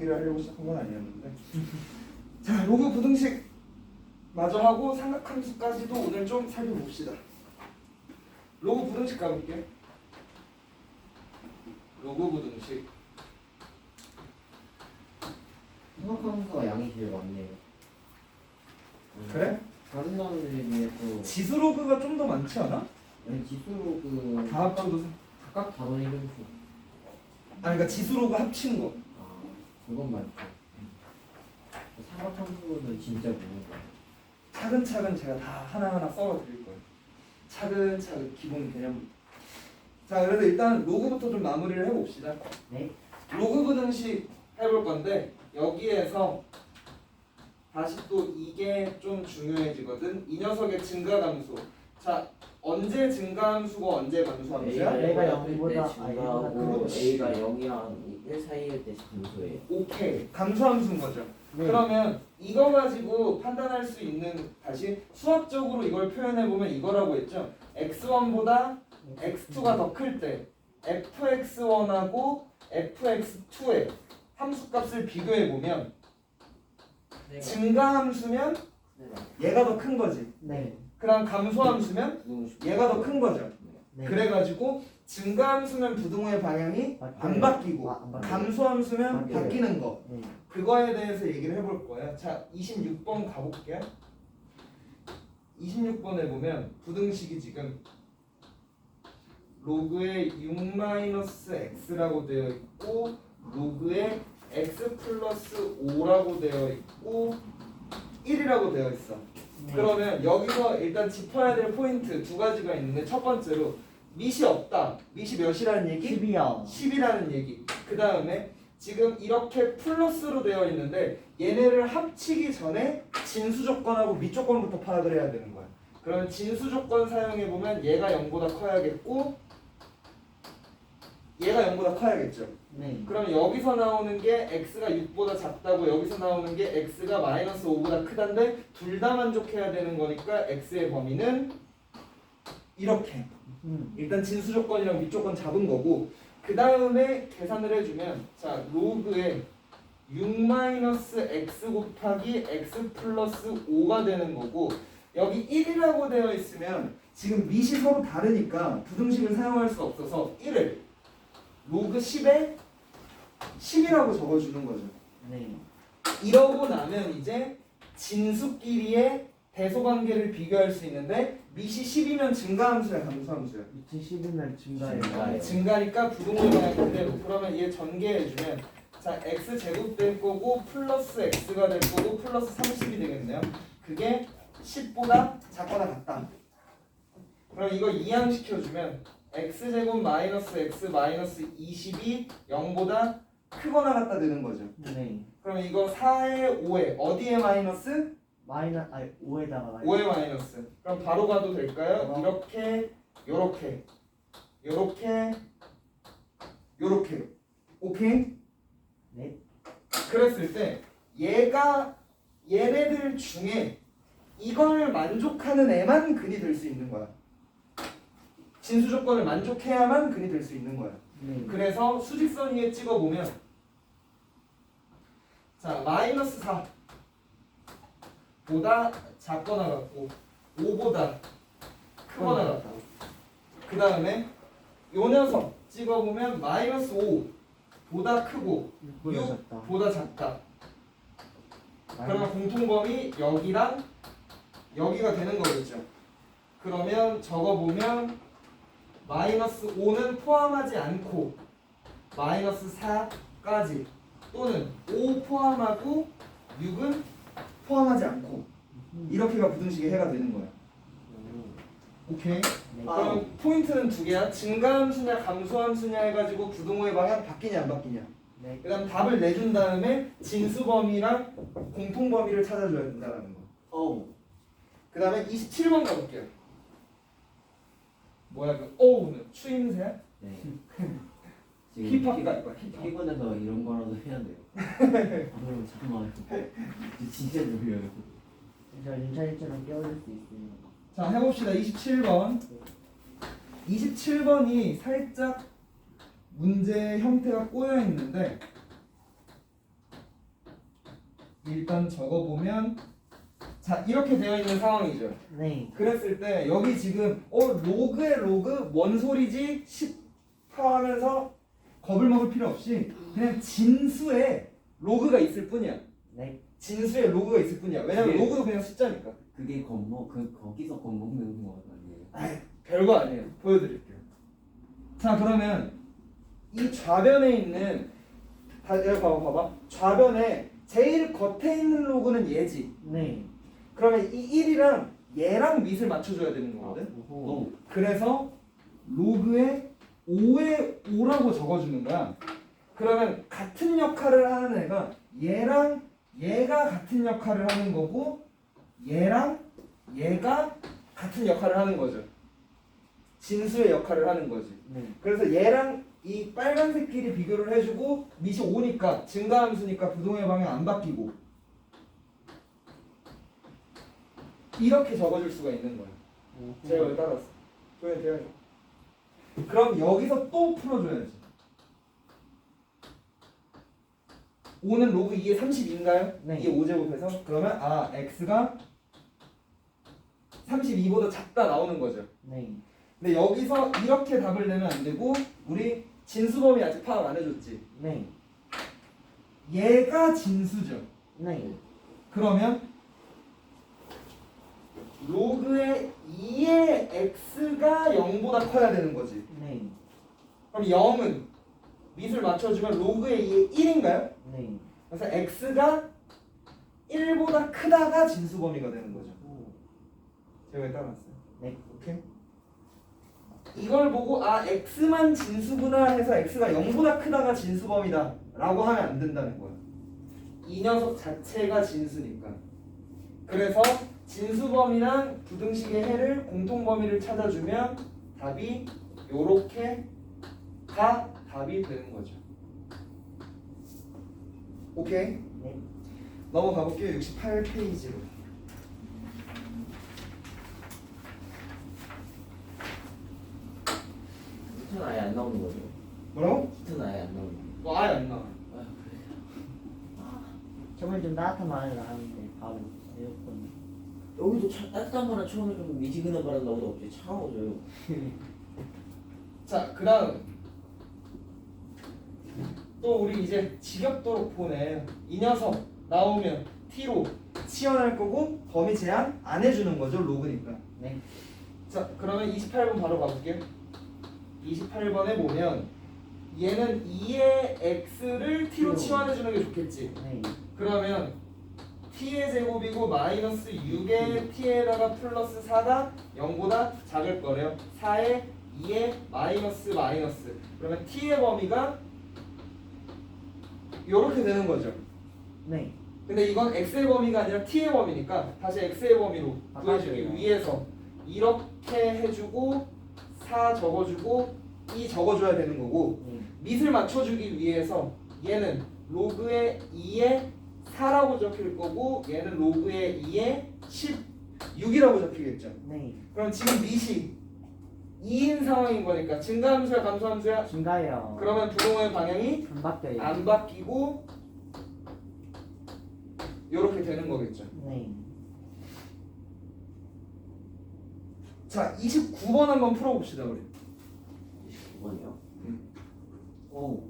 얘기를 하려고 시작한 건 아니었는데. 자, 로그 부등식 마저 하고 삼각함수까지도 오늘 좀 살펴봅시다. 로그 부등식 가볼게. 로그 부등식. 생각하면서 양이 제일 많네요. 그래? 다른 나라들에 비해서 지수 로그가 좀 더 많지 않아? 지수로 그 다 합쳐도 각각 단원이 름수. 그러니까 지수 로그 합친 거. 아 그건 맞죠. 삼각함수는 진짜 모르는 거야. 차근차근 제가 다 하나하나 썰어드릴 거예요. 차근차근 기본 개념. 자, 그래서 일단 로그부터 좀 마무리를 해봅시다. 네. 로그 부등식 해볼 건데 여기에서 다시 또 이게 좀 중요해지거든. 이 녀석의 증가함수. 자, 언제 증가함수고 언제 감소함수야? A가 영보다 증가하고 그렇지. A가 0이랑 1 사이일 때 감소해요. 오케이. 감소함수인 거죠. 네. 그러면 이거 가지고 판단할 수 있는, 다시 수학적으로 이걸 표현해 보면 이거라고 했죠. x1보다 x2가 더 클 때 fx1하고 fx2의 함수값을 비교해 보면 증가함수면 얘가 더 큰 거지. 네. 그다음 감소함수면 얘가 더 큰 거죠. 네. 그래가지고 증가함수면 부등호의 방향이 안 바뀌고 안 바뀌어요. 감소함수면 바뀌어요. 바뀌는 거. 네. 그거에 대해서 얘기를 해볼 거예요. 자, 26번 가볼게요. 26번에 보면 부등식이 지금 로그의 6-x라고 되어 있고 로그의 x 플러스 5라고 되어 있고 1이라고 되어 있어. 그러면 여기서 일단 짚어야 될 포인트 두 가지가 있는데, 첫 번째로 밑이 없다. 밑이 몇이라는 얘기? 10이요. 10이라는 얘기. 그 다음에 지금 이렇게 플러스로 되어 있는데 얘네를 합치기 전에 진수 조건하고 밑 조건부터 파악을 해야 되는 거야. 그러면 진수 조건 사용해 보면 얘가 0보다 커야겠고 얘가 0보다 커야겠죠. 네. 그럼 여기서 나오는 게 x가 6보다 작다고, 여기서 나오는 게 x가 마이너스 5보다 크다인데 둘 다 만족해야 되는 거니까 x의 범위는 이렇게. 일단 진수 조건이랑 밑 조건 잡은 거고, 그 다음에 계산을 해주면 자, 로그의 6-x 곱하기 x 플러스 5가 되는 거고, 여기 1이라고 되어 있으면 지금 밑이 서로 다르니까 부등식을 사용할 수 없어서 1을 로그 10에 10이라고 적어주는 거죠. 네. 이러고 나면 이제 진수끼리의 대소관계를 비교할 수 있는데 밑이 10이면 증가함수야 감소함수야? 2010이면 증가해요. 증가니까 부등호의 방향 그대로. 그러면 얘 전개해주면 자, x 제곱 될 거고 플러스 x가 될 거고 플러스 30이 되겠네요. 그게 10보다 작거나 같다. 그럼 이거 이항시켜주면 x제곱 마이너스 x 마이너스 20이 0보다 크거나 같다 되는 거죠. 네. 그럼 이거 4에 5에 어디에 마이너스? 마이너스 5에다가 5에 마이너스. 그럼 바로 가도 될까요? 이렇게 요렇게 요렇게 요렇게. 오케이? 네. 그랬을 때 얘가 얘네들 중에 이걸 만족하는 애만 근이 될 수 있는 거야. 진수 조건을 만족해야만 근이 될 수 있는 거야. 네. 그래서 수직선 위에 찍어보면 자, 마이너스 4 보다 작거나 같고 5보다 크거나 같다. 그 다음에 요 녀석 찍어보면 마이너스 5 보다 크고 6 보다 작다. 그러면 공통범위 여기랑 여기가 되는 거겠죠. 그러면 적어보면 마이너스 5는 포함하지 않고 마이너스 4까지, 또는 5 포함하고 6은 포함하지 않고, 이렇게가 부등식의 해가 되는 거야. 오케이? 그럼 포인트는 두 개야. 증가함수냐 감소함수냐 해가지고 부등호의 방향 바뀌냐 안 바뀌냐. 네. 그 다음 답을 내준 다음에 진수범위랑 공통범위를 찾아줘야 된다는 거. 그 다음에 27번 가볼게요. 뭐야 그 어우는 추임새? 네. 힙합이다 이거 힙합. 피곤해서 이런 거라도 해야 돼요. 그럼 잠깐만. 진짜 놀려요. 저 윤찬이처럼 깨워줄 수 있습니다. 자, 해봅시다. 27번. 27번이 살짝 문제 형태가 꼬여 있는데 일단 적어보면 자 이렇게 되어 있는 상황이죠. 네. 그랬을 때 여기 지금 로그의 로그 뭔 소리지 10 하면서 겁을 먹을 필요 없이 그냥 진수에 로그가 있을 뿐이야. 네. 진수에 로그가 있을 뿐이야. 왜냐면 네. 로그도 그냥 숫자니까. 그게 거기서 겁먹는 거 아니에요? 아이 별거 아니에요. 보여드릴게요. 자 그러면 이 좌변에 있는 여기 봐봐. 좌변에 제일 겉에 있는 로그는 얘지. 네. 그러면 이 1이랑 얘랑 밑을 맞춰줘야 되는 거거든. 오호. 그래서 로그에 5에 5라고 적어주는 거야. 그러면 같은 역할을 하는 애가 얘랑 얘가 같은 역할을 하는 거고 얘랑 얘가 같은 역할을 하는 거죠. 진수의 역할을 하는 거지. 네. 그래서 얘랑 이 빨간색끼리 비교를 해주고 밑이 5니까 증가함수니까 부동의 방향 안 바뀌고 이렇게 적어줄 수가 있는 거야. 제가 여기 따랐어. 돼요. 그럼 여기서 또 풀어줘야지. 5는 로그 2의 32인가요? 네. 이게 5제곱해서 그러면 x가 32보다 작다 나오는 거죠. 네. 근데 여기서 이렇게 답을 내면 안 되고 우리 진수범위 아직 파악 안 해줬지. 네. 얘가 진수죠. 네. 그러면 로그의 2의 x가 0보다 커야 되는 거지. 네. 그럼 0은 밑을 맞춰주면 로그의 2의 1인가요? 네. 그래서 x가 1보다 크다가 진수범위가 되는 거죠. 제가 따라왔어요. 네. 오케이? 이걸 보고 x만 진수구나 해서 x가 0보다 크다가 진수범위다 라고 하면 안 된다는 거야. 이 녀석 자체가 진수니까. 그래서 진수범위랑 부등식의 해를 공통범위를 찾아주면 답이 요렇게가 답이 되는 거죠. 오케이? 네. 넘어가 볼게요. 68페이지로. 히트는 아예 안 나오는 거죠? 뭐라고? 히트는 아예 안 나오는 거죠? 뭐 아예 안 나와. 아 그래요? 정말 좀 따뜻한 바람이 나는데 바로 에어컨. 여기도 따뜻한 바람 처음에 좀 미지근한 바람 나오다 갑자기 차가워져요. 자, 그 다음 또 우리 이제 지겹도록 보네. 이 녀석 나오면 t로 치환할 거고 범위 제한 안 해주는 거죠. 로그니까. 네. 자, 그러면 28번 바로 가볼게요. 28번에 보면 얘는 2의 x를 t로 치환해주는 게 좋겠지. 네. 그러면 t의 제곱이고 마이너스 6의 t에다가 플러스 4가 0보다 작을 거래요. 4의 2의 마이너스 마이너스. 그러면 t의 범위가 이렇게 되는 거죠. 네. 근데 이건 x의 범위가 아니라 t의 범위니까 다시 x의 범위로 구해주기 위해서 이렇게 해주고 4 적어주고 2 적어줘야 되는 거고 네. 밑을 맞춰주기 위해서 얘는 로그의 2의 4라고 적힐 거고 얘는 로그의 2의 16이라고 적히겠죠. 네. 그럼 지금 밑이 2인 상황인 거니까 증가함수야 감소함수야? 증가요. 그러면 부동의 방향이 안 바뀌어요. 안 바뀌고 이렇게 되는 거겠죠. 네. 자 29번 한번 풀어봅시다 우리. 29번이요? 오.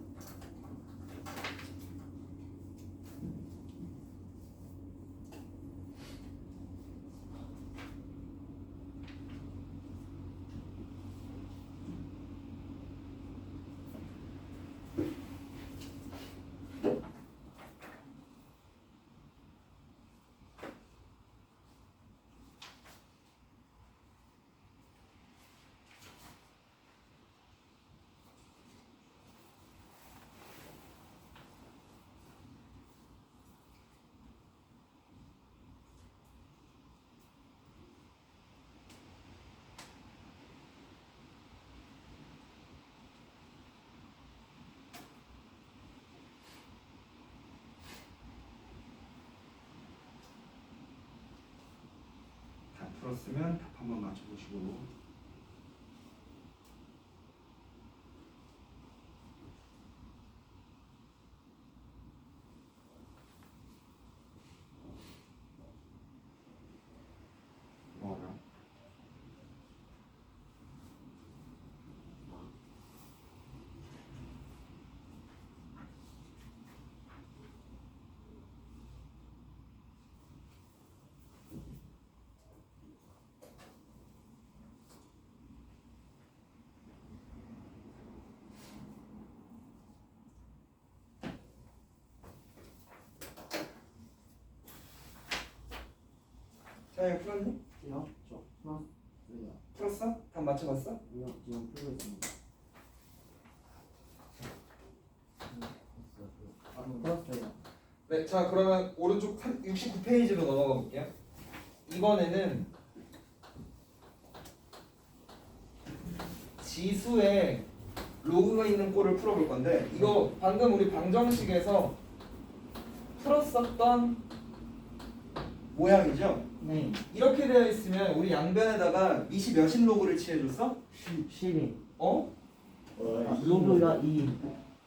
다 풀었으면 답 한번 맞춰보시고. 자 이거 풀었니? 지금 저 플러스요. 풀었어? 답 맞춰봤어? 지금 풀고 있습니다. 플러스요. 네, 자 그러면 오른쪽 69페이지로 넘어가 볼게요. 이번에는 지수에 로그가 있는 꼴을 풀어볼 건데 이거 방금 우리 방정식에서 풀었었던 모양이죠? 네. 이렇게 되어 있으면 우리 양변에다가 미시 몇인 로그를 취해줬어? 12. 어? 로그가 2.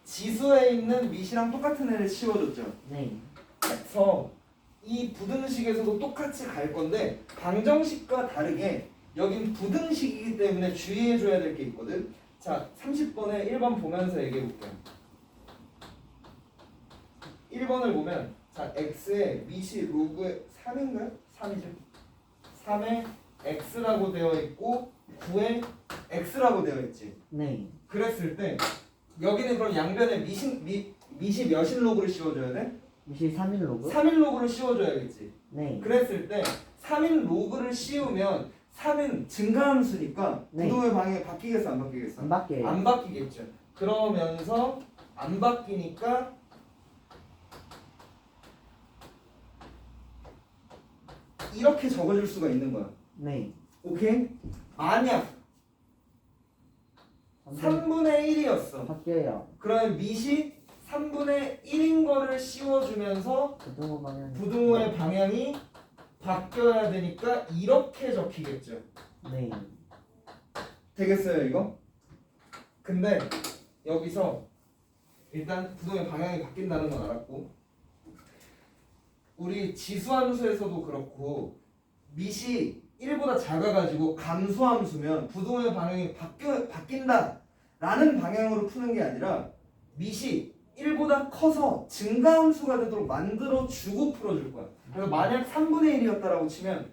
지수에 있는 미시랑 똑같은 애를 치워줬죠? 네. 그래서 이 부등식에서도 똑같이 갈 건데 방정식과 다르게 여긴 부등식이기 때문에 주의해줘야 될 게 있거든. 자 30번에 1번 보면서 얘기해 볼게요. 1번을 보면 자 x의 미시 로그의 3인가요? 3이죠. 3에 x라고 되어 있고 9에 x라고 되어 있지. 네. 그랬을 때 여기는 그럼 양변에 미시 몇인 로그를 씌워줘야 돼? 23일 로그? 3인 로그를 씌워줘야겠지. 네. 그랬을 때 3인 로그를 씌우면 3인 증가함수니까 네. 부동의 방향이 바뀌겠어 안 바뀌겠어? 안 바뀌어요. 안 바뀌겠죠. 그러면서 안 바뀌니까 이렇게 적어줄 수가 있는 거야. 네. 오케이? 만약 3분의 1이었어. 바뀌어요. 그러면 밑이 3분의 1인 거를 씌워주면서 부등호 방향. 부등호의 방향이 바뀌어야 되니까 이렇게 적히겠죠. 네. 되겠어요 이거? 근데 여기서 일단 부등호의 방향이 바뀐다는 건 알았고 우리 지수함수에서도 그렇고 밑이 1보다 작아가지고 감소함수면 부등호의 방향이 바뀐다 라는 방향으로 푸는 게 아니라 밑이 1보다 커서 증가함수가 되도록 만들어주고 풀어줄 거야. 그래서 만약 3분의 1이었다라고 치면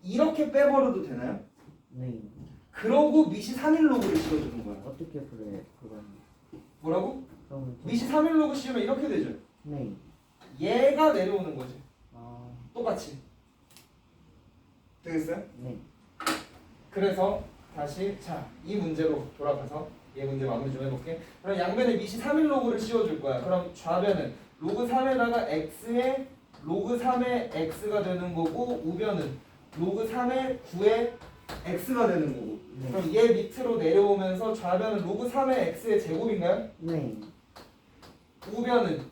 이렇게 빼버려도 되나요? 네. 그러고 밑이 3일 로그를 씌워주는 거야. 어떻게 풀어요? 그건. 뭐라고? 그럼 밑이 3일 로그 씌우면 이렇게 되죠. 네. 얘가 내려오는 거지. 아. 똑같이. 되겠어요? 네. 그래서 다시 자 이 문제로 돌아가서 얘 문제 마무리 좀 해볼게. 그럼 양변에 밑이 3일 로그를 씌워줄 거야. 그럼 좌변은 로그 3에다가 x에 로그 3의 x가 되는 거고 우변은 로그 3의 9의 x가 되는 거고. 네. 그럼 얘 밑으로 내려오면서 좌변은 로그 3의 x의 제곱인가요? 네. 우변은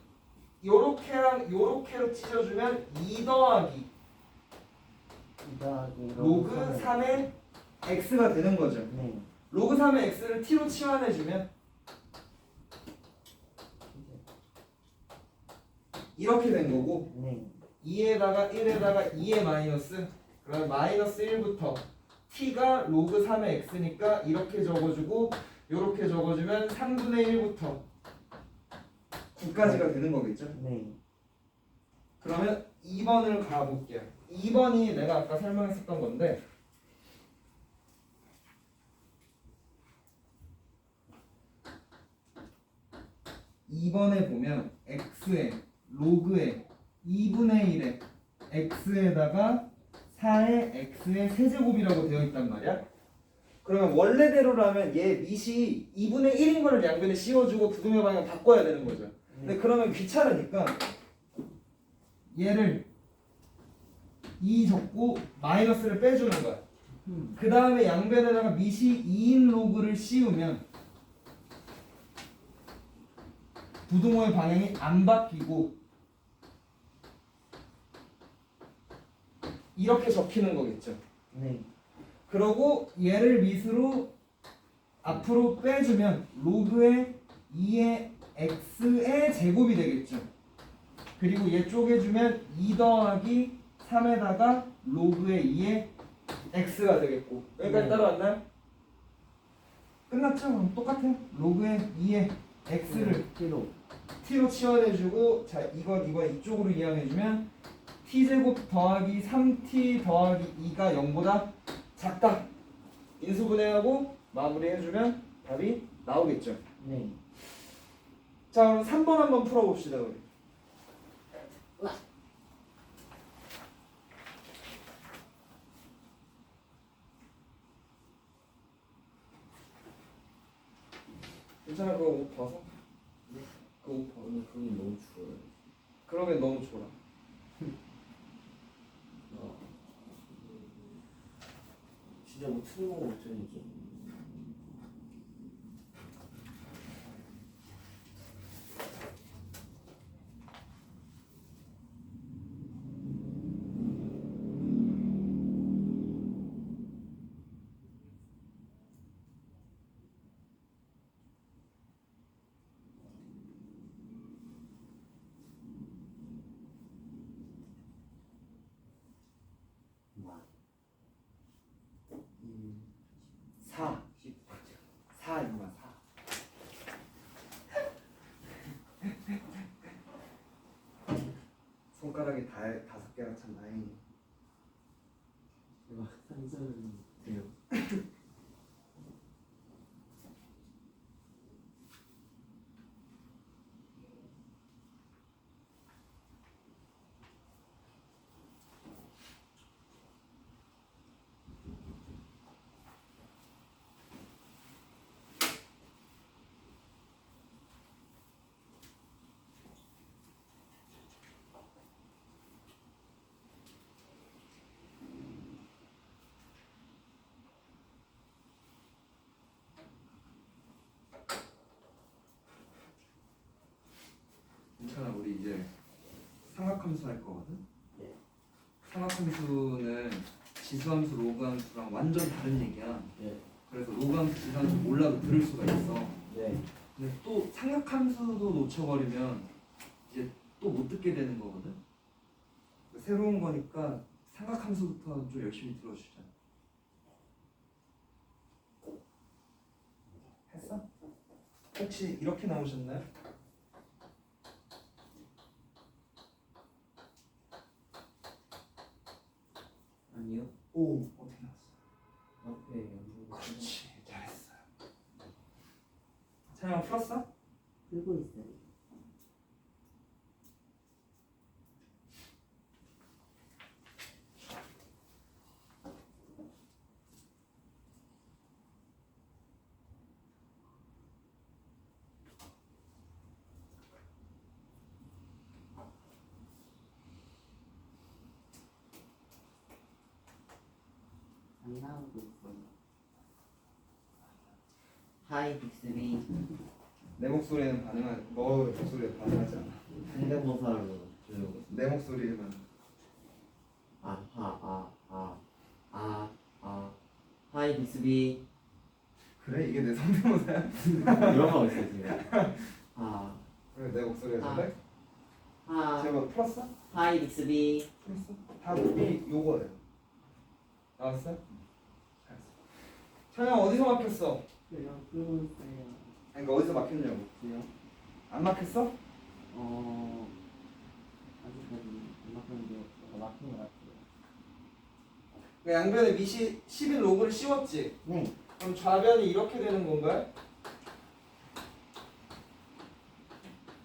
요렇게랑 요렇게로 찢어주면 2 더하기 로그 3의 x가 되는 거죠. 네. 로그 3의 x를 t로 치환해주면 이렇게 된 거고 네. 2에다가 1에다가 2의 마이너스 그러면 마이너스 1부터 t가 로그 3의 x니까 이렇게 적어주고 이렇게 적어주면 3분의 1부터 9까지가 되는 거겠죠. 네. 그러면 2번을 가볼게요. 2번이 내가 아까 설명했었던 건데 (2번에) 보면 x에 로그에 2분의 1에 x에다가 4의 x의 세제곱이라고 되어 있단 말이야. 그러면 원래대로라면 얘 밑이 2분의 1인 거를 양변에 씌워주고 부등의 방향 바꿔야 되는 거죠. 근데 그러면 귀찮으니까 얘를 2 적고 마이너스를 빼주는 거야. 그 다음에 양변에다가 밑이 2인 로그를 씌우면 부등호의 방향이 안 바뀌고 이렇게 적히는 거겠죠. 네. 그러고 얘를 밑으로 앞으로 빼주면 로그의 2의 x의 제곱이 되겠죠. 그리고 얘 쪼개주면 2 더하기 3에다가 로그의 2의 x가 되겠고 여기까지 네. 따라왔나요? 끝났죠? 그럼 똑같아요. 로그의 2의 x를 t로. t로 치환해주고 자 이건 이쪽으로 이항해주면 t제곱 더하기 3t 더하기 2가 0보다 작다. 인수분해하고 마무리해주면 답이 나오겠죠. 네. 자 그럼 3번 한번 풀어봅시다 우리. 괜찮아 그거 옷 벗어? 네? 그 옷 벗어. 오늘 그게 너무 추워요. 그러면 너무 좋아. 진짜 뭐 틀고 어쩌니까. 와. 4 4 임마 4 손가락이 5개가 참 다행이네. 제가 상상을 돼요. 괜찮아 우리 이제 삼각함수 할 거거든. 네. 삼각함수는 지수함수, 로그함수랑 완전 다른 얘기야. 네. 그래서 로그함수, 지수함수 몰라도 들을 수가 있어. 네. 근데 또 삼각함수도 놓쳐버리면 이제 또 못 듣게 되는 거거든. 새로운 거니까 삼각함수부터 좀 열심히 들어주자. 했어? 혹시 이렇게 나오셨나요? 아니요. 오 어떻게 나왔어? 앞에 연구가 그렇지 잘했어. 찬영아 풀었어? 끌고 있어요. 안 나오고 있어요. 하이 빅스비. 내 목소리는 너 목소리에 반응하지 않아. 상대모사로 주려고. 내 목소리에만. 하이 빅스비. 그래 이게 내 성대모사야? 이런 거 있어요 지금. 그래 내 목소리에서 그래? 하. 제가 풀었어? 하이 빅스비. 풀었어? 답이 요거예요. 나왔어? 잘했어. 찬영 어디서 막혔어? 그냥 끌고 있어요. 아니 그러니까 어디서 막혔냐고. 왜요? 안 막혔어? 아직까지 안 막혔는데 막힌 것 같아요. 그 양변에 미시 11 로그를 씌웠지? 네. 그럼 좌변이 이렇게 되는 건가요?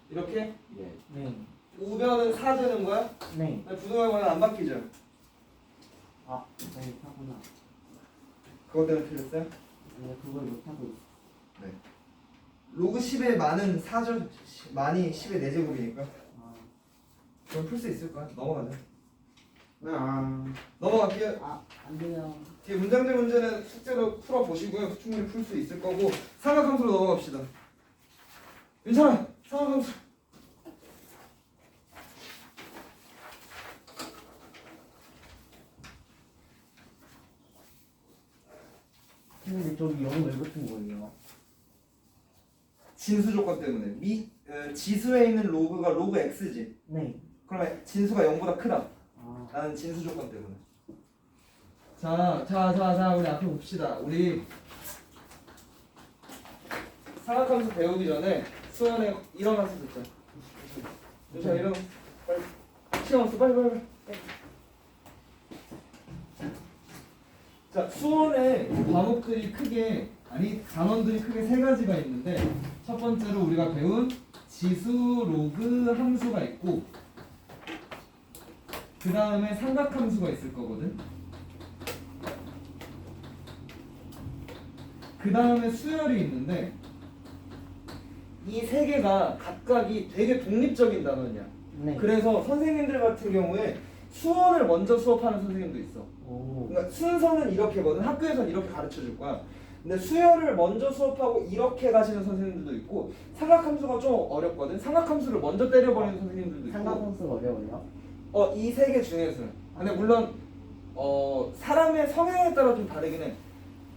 이렇게? 네. 네. 우변은 4 되는 거야? 네. 부등호는 안 바뀌죠? 네, 타구나. 그것 때문에 틀렸어요? 네, 그걸 못하고 있어. 로그 10의 만은 4죠? 만이 10의 4제곱이니까 그럼 풀 수 있을 거야. 넘어가자. 넘어갈게요. 안 돼요. 뒤에 문장들 문제는 숙제로 풀어보시고요. 충분히 풀 수 있을 거고 삼각함수로 넘어갑시다. 괜찮아. 삼각함수. 근데 저기 0 왜 붙은 거예요? 진수 조건 때문에 지수에 있는 로그가 로그 x지. 네. 그러면 진수가 0보다 크다. 아, 나는 진수 조건 때문에. 자, 우리 앞에 봅시다. 우리 삼각함수 배우기 전에 수원에 일어나서 듣자. 자, 일어나. 빨리. 시간 없어. 빨리. 자, 수원에 과목들이 단원들이 크게 세 가지가 있는데 첫 번째로 우리가 배운 지수 로그 함수가 있고 그 다음에 삼각함수가 있을 거거든. 그 다음에 수열이 있는데 이 세 개가 각각이 되게 독립적인 단원이야. 네. 그래서 선생님들 같은 경우에 수원을 먼저 수업하는 선생님도 있어. 오. 그러니까 순서는 이렇게거든. 학교에서는 이렇게 가르쳐 줄 거야. 근데 수열을 먼저 수업하고 이렇게 가시는 선생님들도 있고, 삼각함수가 좀 어렵거든. 삼각함수를 먼저 때려버리는 선생님들도 있고. 삼각함수가 어려워요? 이 세 개 중에서는. 근데 물론 사람의 성향에 따라 좀 다르긴 해.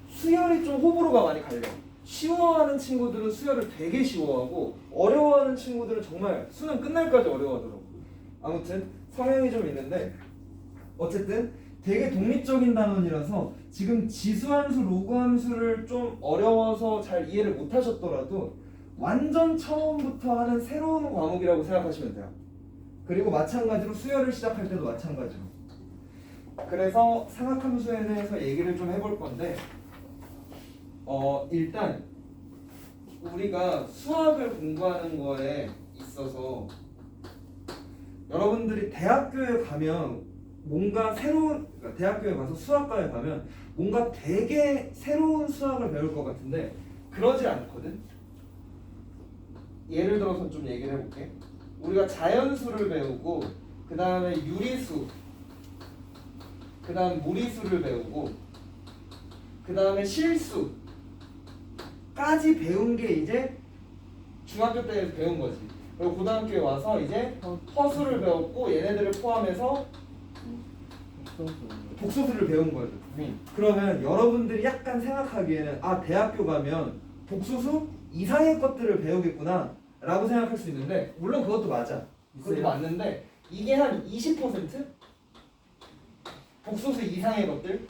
수열이 좀 호불호가 많이 갈려. 쉬워하는 친구들은 수열을 되게 쉬워하고, 어려워하는 친구들은 정말 수능 끝날까지 어려워하더라고. 아무튼 성향이 좀 있는데, 어쨌든 되게 독립적인 단원이라서 지금 지수함수, 로그함수를 좀 어려워서 잘 이해를 못 하셨더라도 완전 처음부터 하는 새로운 과목이라고 생각하시면 돼요. 그리고 마찬가지로 수열을 시작할 때도 마찬가지로. 그래서 삼각함수에 대해서 얘기를 좀 해볼 건데, 일단 우리가 수학을 공부하는 거에 있어서 여러분들이 대학교에 가면 뭔가 새로운, 그러니까 대학교에 가서 수학과에 가면 뭔가 되게 새로운 수학을 배울 것 같은데 그러지 않거든. 예를 들어서 좀 얘기를 해볼게. 우리가 자연수를 배우고, 그 다음에 유리수, 그 다음 무리수를 배우고, 그 다음에 실수까지 배운 게 이제 중학교 때 배운 거지. 그리고 고등학교에 와서 이제 허수를 배웠고, 얘네들을 포함해서 복소수를 배운 거죠. 네. 그러면 여러분들이 약간 생각하기에는 대학교 가면 복소수 이상의 것들을 배우겠구나 라고 생각할 수 있는데, 물론 그것도 맞아. 그것도 있어요? 맞는데 이게 한 20%? 복소수 이상의 것들.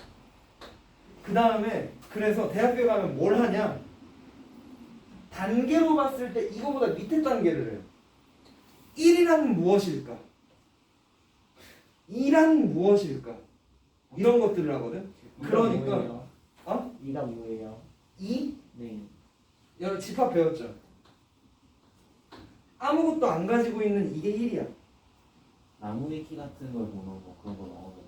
그 다음에 그래서 대학교에 가면 뭘 하냐, 단계로 봤을 때 이거보다 밑에 단계를 해요. 1이란 무엇일까? 2란 무엇일까? 이런 것들을 하거든. 그러니까 뭐예요? 이가 뭐예요? 2? 네. 여러분 집합 배웠죠? 아무것도 안 가지고 있는 이게 1이야. 나무의 키 같은 걸 보는 거 그런 거 나오는.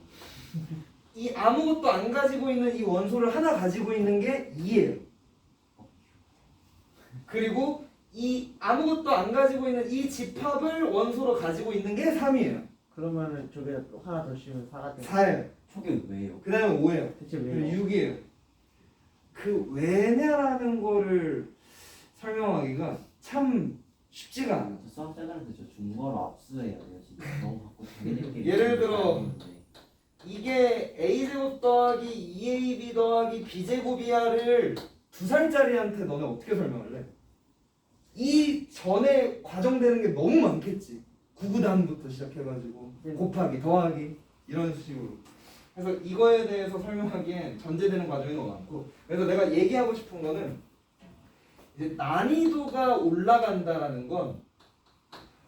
이 아무것도 안 가지고 있는 이 원소를 하나 가지고 있는 게 2예요. 그리고 이 아무것도 안 가지고 있는 이 집합을 원소로 가지고 있는 게 3이에요. 그러면은 저기다 또 하나 더 씌우면 4가 되는. 4예요. 초기 왜요? 그 다음에 5예요. 대체 그리고 왜요? 6이에요. 그 왜냐라는 거를 설명하기가 참 쉽지가 않아. 저 수학자들한테 저 중거로 압수해야 돼요 진짜. 너무 갖고 자기들끼리. 예를 들어 아닌데. 이게 a제곱 더하기 2ab 더하기 b제곱이야를 2살짜리한테 너네 어떻게 설명할래? 이 전에 과정되는 게 너무 많겠지. 구구단부터 시작해가지고 네. 곱하기 더하기 이런 식으로. 그래서 이거에 대해서 설명하기엔 전제되는 과정이 너무 많고, 그래서 내가 얘기하고 싶은 거는 이제 난이도가 올라간다라는 건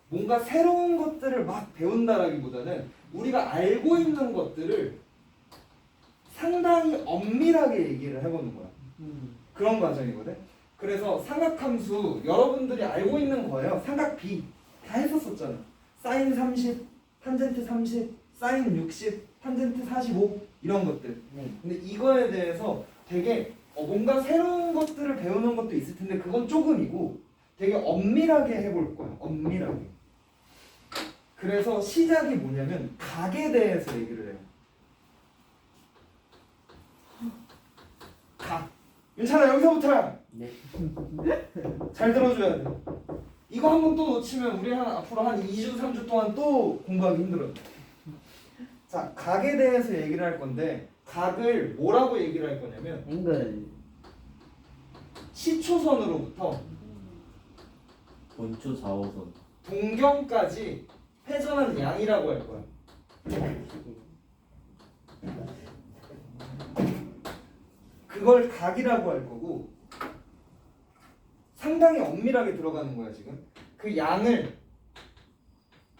뭔가 새로운 것들을 막 배운다라기보다는 우리가 알고 있는 것들을 상당히 엄밀하게 얘기를 해보는 거야. 그런 과정이거든. 그래서 삼각함수 여러분들이 알고 있는 거예요. 삼각 B 다 했었었잖아. 사인 30, 탄젠트 30, 사인 60, 탄젠트 45 이런 것들. 네. 근데 이거에 대해서 되게 뭔가 새로운 것들을 배우는 것도 있을 텐데 그건 조금이고 되게 엄밀하게 해볼 거야. 엄밀하게. 그래서 시작이 뭐냐면 각에 대해서 얘기를 해요. 각. 괜찮아, 여기서부터야. 네. 잘 들어줘야 돼. 이거 한 번 또 놓치면 우리 앞으로 한 2주, 3주 동안 또 공부하기 힘들어. 자, 각에 대해서 얘기를 할 건데 각을 뭐라고 얘기를 할 거냐면 앵글. 시초선으로부터 본초 좌우선. 동경까지 회전한 양이라고 할 거야. 그걸 각이라고 할 거고, 상당히 엄밀하게 들어가는 거야 지금. 그 양을,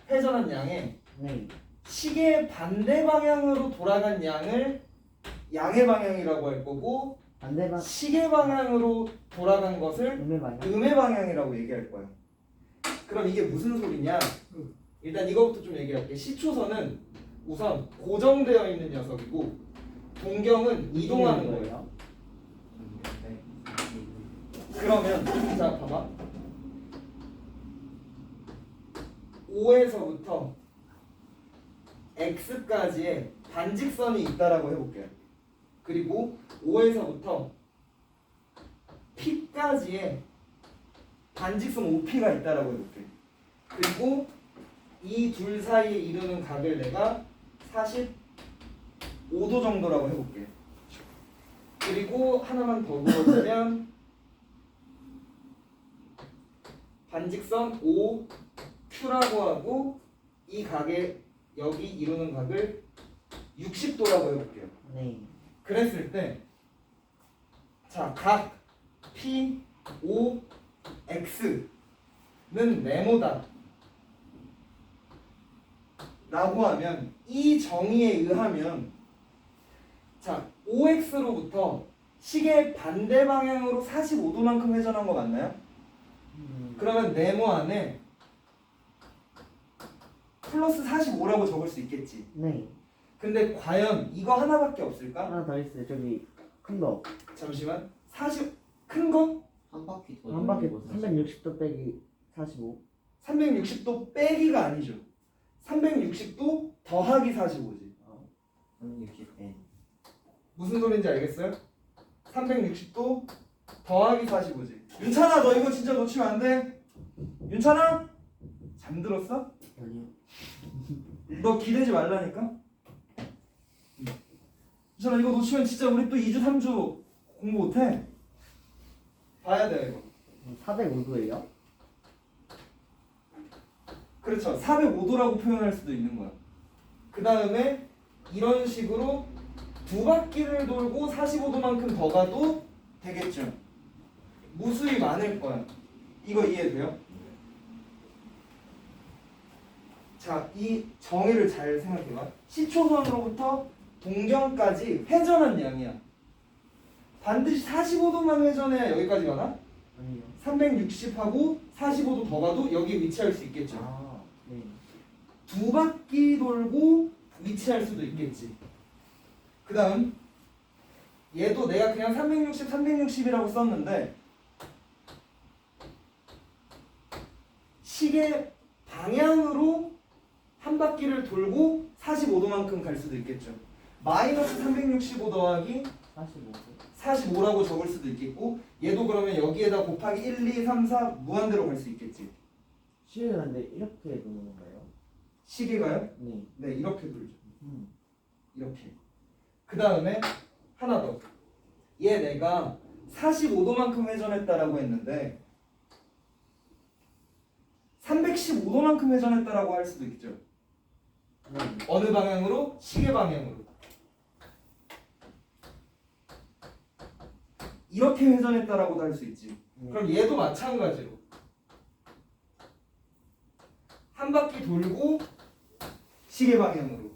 회전한 양에 네. 시계 반대 방향으로 돌아간 양을 양의 방향이라고 할 거고, 반대방. 시계 방향으로 돌아간 것을 음의 방향. 음의 방향이라고 얘기할 거야. 그럼 이게 무슨 소리냐? 일단 이거부터 좀 얘기할게. 시초선은 우선 고정되어 있는 녀석이고, 동경은 이동하는 거예요. 그러면 자 봐봐. O에서부터 X까지의 반직선이 있다라고 해볼게요. 그리고 O에서부터 P까지의 반직선 OP가 있다라고 해볼게요. 그리고 이 둘 사이에 이루는 각을 내가 45도 정도라고 해볼게요. 그리고 하나만 더 그어주면 반직선 OQ라고 하고 이 각에 여기 이루는 각을 60도라고 해볼게요. 네. 그랬을 때 자, 각 P, O, X는 네모다 라고 하면 이 정의에 의하면 자, OX로부터 시계 반대 방향으로 45도만큼 회전한 거 맞나요? 그러면 네모 안에 플러스 45라고 적을 수 있겠지. 네. 근데 과연 이거 하나밖에 없을까? 하나 더 있어요. 저기 큰 거. 잠시만. 40 큰 거? 한 바퀴 더 한 바퀴 돌리고 사실 360도 빼기 45. 360도 빼기가 아니죠. 360도 더하기 45지. 360N. 무슨 소린지 알겠어요? 360도 더하기 45지. 윤찬아, 너 이거 진짜 놓치면 안 돼. 윤찬아? 잠들었어? 아니요. 너 기대지 말라니까. 윤찬아, 이거 놓치면 진짜 우리 또 2주 3주 공부 못해. 봐야 돼 이거. 405도예요? 그렇죠. 405도라고 표현할 수도 있는 거야. 그 다음에 이런 식으로 두 바퀴를 돌고 45도만큼 더 가도 되겠죠. 무수히 많을 거야. 이거 이해돼요? 자, 이 정의를 잘 생각해봐. 시초선으로부터 동경까지 회전한 양이야. 반드시 45도만 회전해야 여기까지 가나? 아니요. 360하고 45도 더 가도 여기 위치할 수 있겠죠. 아, 네. 두 바퀴 돌고 위치할 수도 있겠지. 그 다음 얘도 내가 그냥 360, 360이라고 썼는데 시계 방향으로 한 바퀴를 돌고 45도만큼 갈 수도 있겠죠. 마이너스 365 더하기 45도. 45라고 적을 수도 있겠고 얘도 그러면 여기에다 곱하기 1, 2, 3, 4 무한대로 갈 수 있겠지. 시계가 근데 이렇게 도는 건가요? 시계가요? 네. 네, 이렇게 돌죠. 음. 이렇게. 그 다음에 하나 더. 얘 내가 45도만큼 회전했다라고 했는데 315도만큼 회전했다라고 할 수도 있죠. 네. 어느 방향으로? 시계 방향으로. 이렇게 회전했다라고도 할 수 있지. 그럼 얘도 마찬가지로 한 바퀴 돌고 시계 방향으로,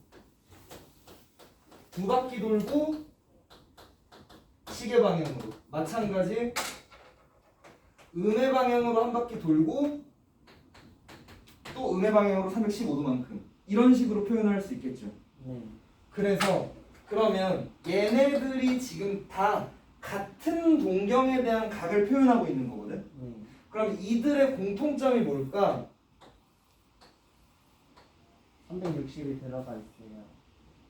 두 바퀴 돌고 시계 방향으로, 마찬가지 음의 방향으로 한 바퀴 돌고 또 음의 방향으로 315도만큼 이런 식으로 표현할 수 있겠죠. 네. 그래서 그러면 얘네들이 지금 다 같은 동경에 대한 각을 표현하고 있는 거거든. 네. 그럼 이들의 공통점이 뭘까? 360이 들어가 있어요.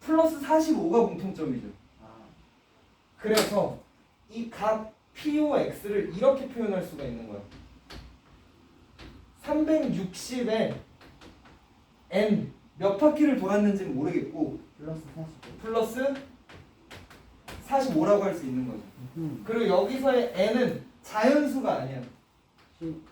플러스 45가 공통점이죠. 아, 그래서 이 각 POX를 이렇게 표현할 수가 있는 거야. 360에 N 몇 바퀴를 돌았는지는 모르겠고 플러스 45. 플러스 45라고 할 수 있는 거죠. 그리고 여기서의 N은 자연수가 아니야. 중수.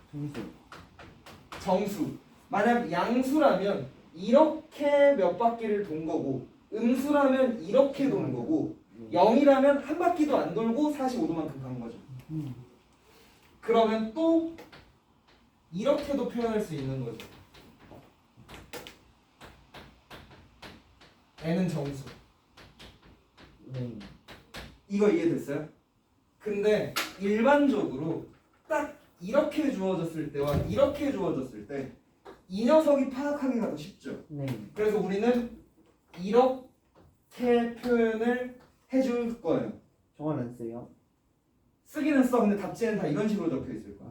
정수. 만약 양수라면 이렇게 몇 바퀴를 돈 거고 음수라면 이렇게 돈 거고 0이라면 한 바퀴도 안 돌고 45도만큼 간 거죠. 그러면 또 이렇게도 표현할 수 있는 거죠. N은 정수. 네. 이거 이해됐어요? 근데 일반적으로 딱 이렇게 주어졌을 때와 이렇게 주어졌을 때 이 녀석이 파악하기가 더 쉽죠. 네. 그래서 우리는 이렇게 표현을 해줄 거예요. 저건 안 써요? 쓰기는 써. 근데 답지는 다 이런 식으로 적혀 있을 거야.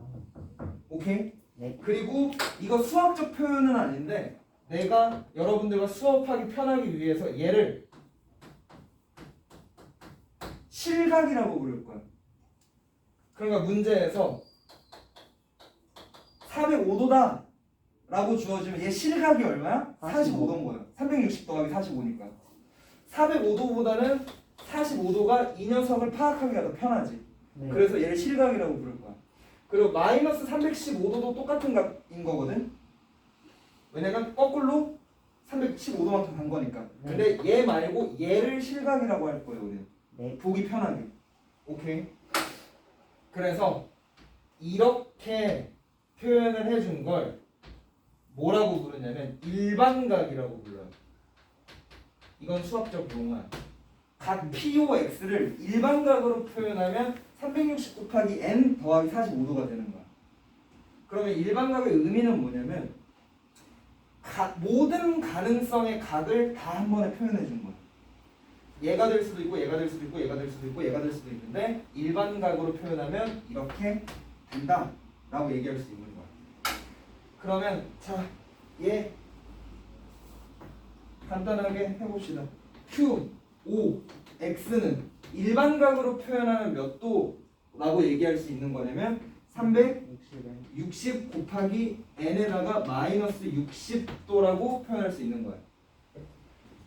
오케이? 네. 그리고 이거 수학적 표현은 아닌데 내가 여러분들과 수업하기 편하기 위해서 얘를 실각이라고 부를 거야. 그러니까 문제에서 405도다 라고 주어지면 얘 실각이 얼마야? 45도인 거야. 360 더하기 45니까 405도보다는 45도가 이 녀석을 파악하기가 더 편하지. 네. 그래서 얘를 실각이라고 부를 거야. 그리고 마이너스 315도도 똑같은 값인 거거든. 왜냐면 거꾸로 315도만큼 간 거니까. 근데 얘 말고 얘를 실각이라고 할 거예요, 우리는. 네. 보기 편하게. 오케이. 그래서 이렇게 표현을 해준 걸 뭐라고 부르냐면 일반각이라고 불러요. 이건 수학적 용어야. 각 POX를 일반각으로 표현하면 360 곱하기 n 더하기 45도가 되는 거야. 그러면 일반각의 의미는 뭐냐면 모든 가능성의 각을 다 한 번에 표현해 준 거야. 얘가 될 수도 있고 얘가 될 수도 있고 얘가 될 수도 있고 얘가 될 수도 있는데 일반각으로 표현하면 이렇게 된다 라고 얘기할 수 있는 거야. 그러면 자, 얘 간단하게 해봅시다. Q, O, X는 일반각으로 표현하면 몇 도라고 얘기할 수 있는 거냐면 360 곱하기 n에다가 마이너스 60도라고 표현할 수 있는 거야.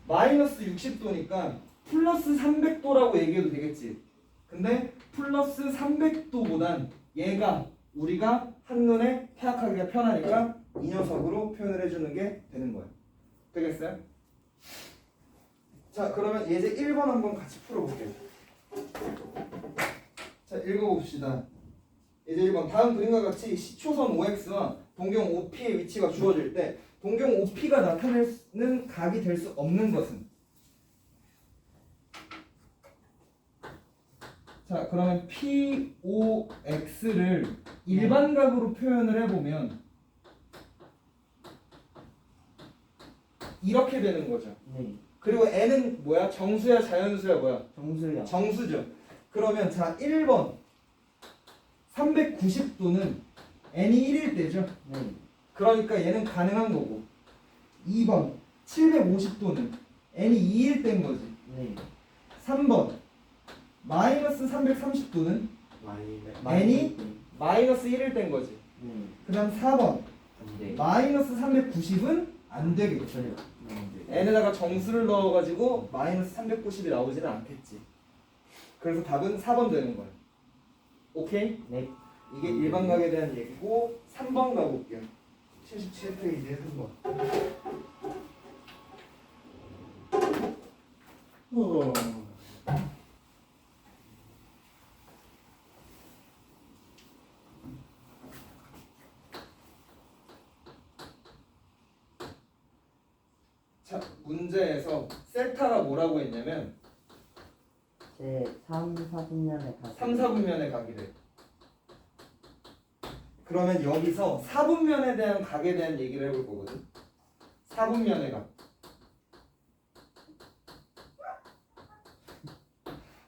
마이너스 60도니까 플러스 300도라고 얘기해도 되겠지. 근데 플러스 300도보단 얘가 우리가 한눈에 파악하기가 편하니까 이 녀석으로 표현을 해주는 게 되는 거야. 되겠어요? 자, 그러면 예제 1번 한번 같이 풀어볼게요. 자, 읽어봅시다. 예제 1번. 다음 그림과 같이 시초선 OX와 동경 OP의 위치가 주어질 때 동경 OP가 나타내는 각이 될 수 없는 것은? 자, 그러면 POX를 일반각으로 표현을 해보면 이렇게 되는 거죠. 네. 그리고 n은 뭐야? 정수야, 자연수야, 뭐야? 정수요. 정수죠. 그러면 자, 1번 390도는 n이 1일 때죠. 네. 그러니까 얘는 가능한 거고. 2번 750도는 n이 2일 때인 거지. 네. 3번 마이너스 330도는 n이 마이너스 1일 때인 거지. 네. 그 다음 4번 네. 마이너스 390은 안 되겠죠. n에다가 정수를 넣어가지고 마이너스 390이 나오지는 않겠지. 그래서 답은 4번 되는 거예요. 오케이? 네. 이게 일반각에 대한 얘기고 3번 가볼게요. 77페이지에 3번. 자, 문제에서 셀타가 뭐라고 했냐면 제 3, 4분면에 가서 3, 4분면의 각이래. 그러면 여기서 4분면에 대한 각에 대한 얘기를 해볼 거거든. 4분면의 각.